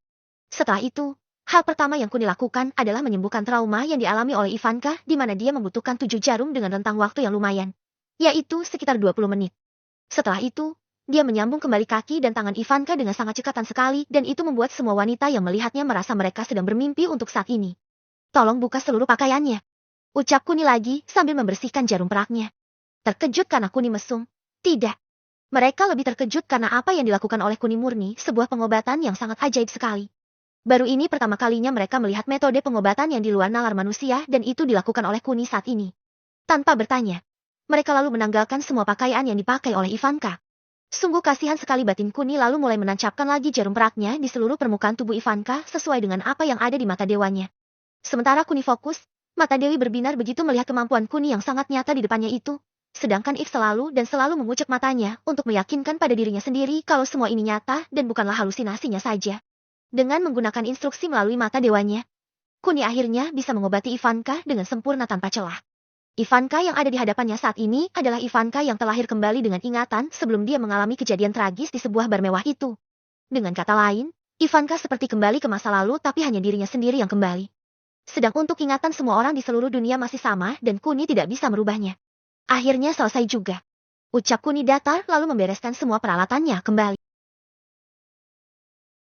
Setelah itu, hal pertama yang Kuni lakukan adalah menyembuhkan trauma yang dialami oleh Ivanka di mana dia membutuhkan 7 jarum dengan rentang waktu yang lumayan. Yaitu sekitar 20 menit. Setelah itu, dia menyambung kembali kaki dan tangan Ivanka dengan sangat cekatan sekali dan itu membuat semua wanita yang melihatnya merasa mereka sedang bermimpi untuk saat ini. Tolong buka seluruh pakaiannya. Ucap Kuni lagi sambil membersihkan jarum peraknya. Terkejut karena Kuni mesum? Tidak. Mereka lebih terkejut karena apa yang dilakukan oleh Kuni murni sebuah pengobatan yang sangat ajaib sekali. Baru ini pertama kalinya mereka melihat metode pengobatan yang di luar nalar manusia dan itu dilakukan oleh Kuni saat ini. Tanpa bertanya, mereka lalu menanggalkan semua pakaian yang dipakai oleh Ivanka. Sungguh kasihan sekali batin Kuni lalu mulai menancapkan lagi jarum peraknya di seluruh permukaan tubuh Ivanka sesuai dengan apa yang ada di mata dewanya. Sementara Kuni fokus, mata Dewi berbinar begitu melihat kemampuan Kuni yang sangat nyata di depannya itu. Sedangkan If selalu mengucek matanya untuk meyakinkan pada dirinya sendiri kalau semua ini nyata dan bukanlah halusinasinya saja. Dengan menggunakan instruksi melalui mata dewanya, Kuni akhirnya bisa mengobati Ivanka dengan sempurna tanpa celah. Ivanka yang ada di hadapannya saat ini adalah Ivanka yang terlahir kembali dengan ingatan sebelum dia mengalami kejadian tragis di sebuah bar mewah itu. Dengan kata lain, Ivanka seperti kembali ke masa lalu tapi hanya dirinya sendiri yang kembali. Sedang untuk ingatan semua orang di seluruh dunia masih sama dan Kuni tidak bisa merubahnya. Akhirnya selesai juga. Ucap Kuni datar lalu membereskan semua peralatannya kembali.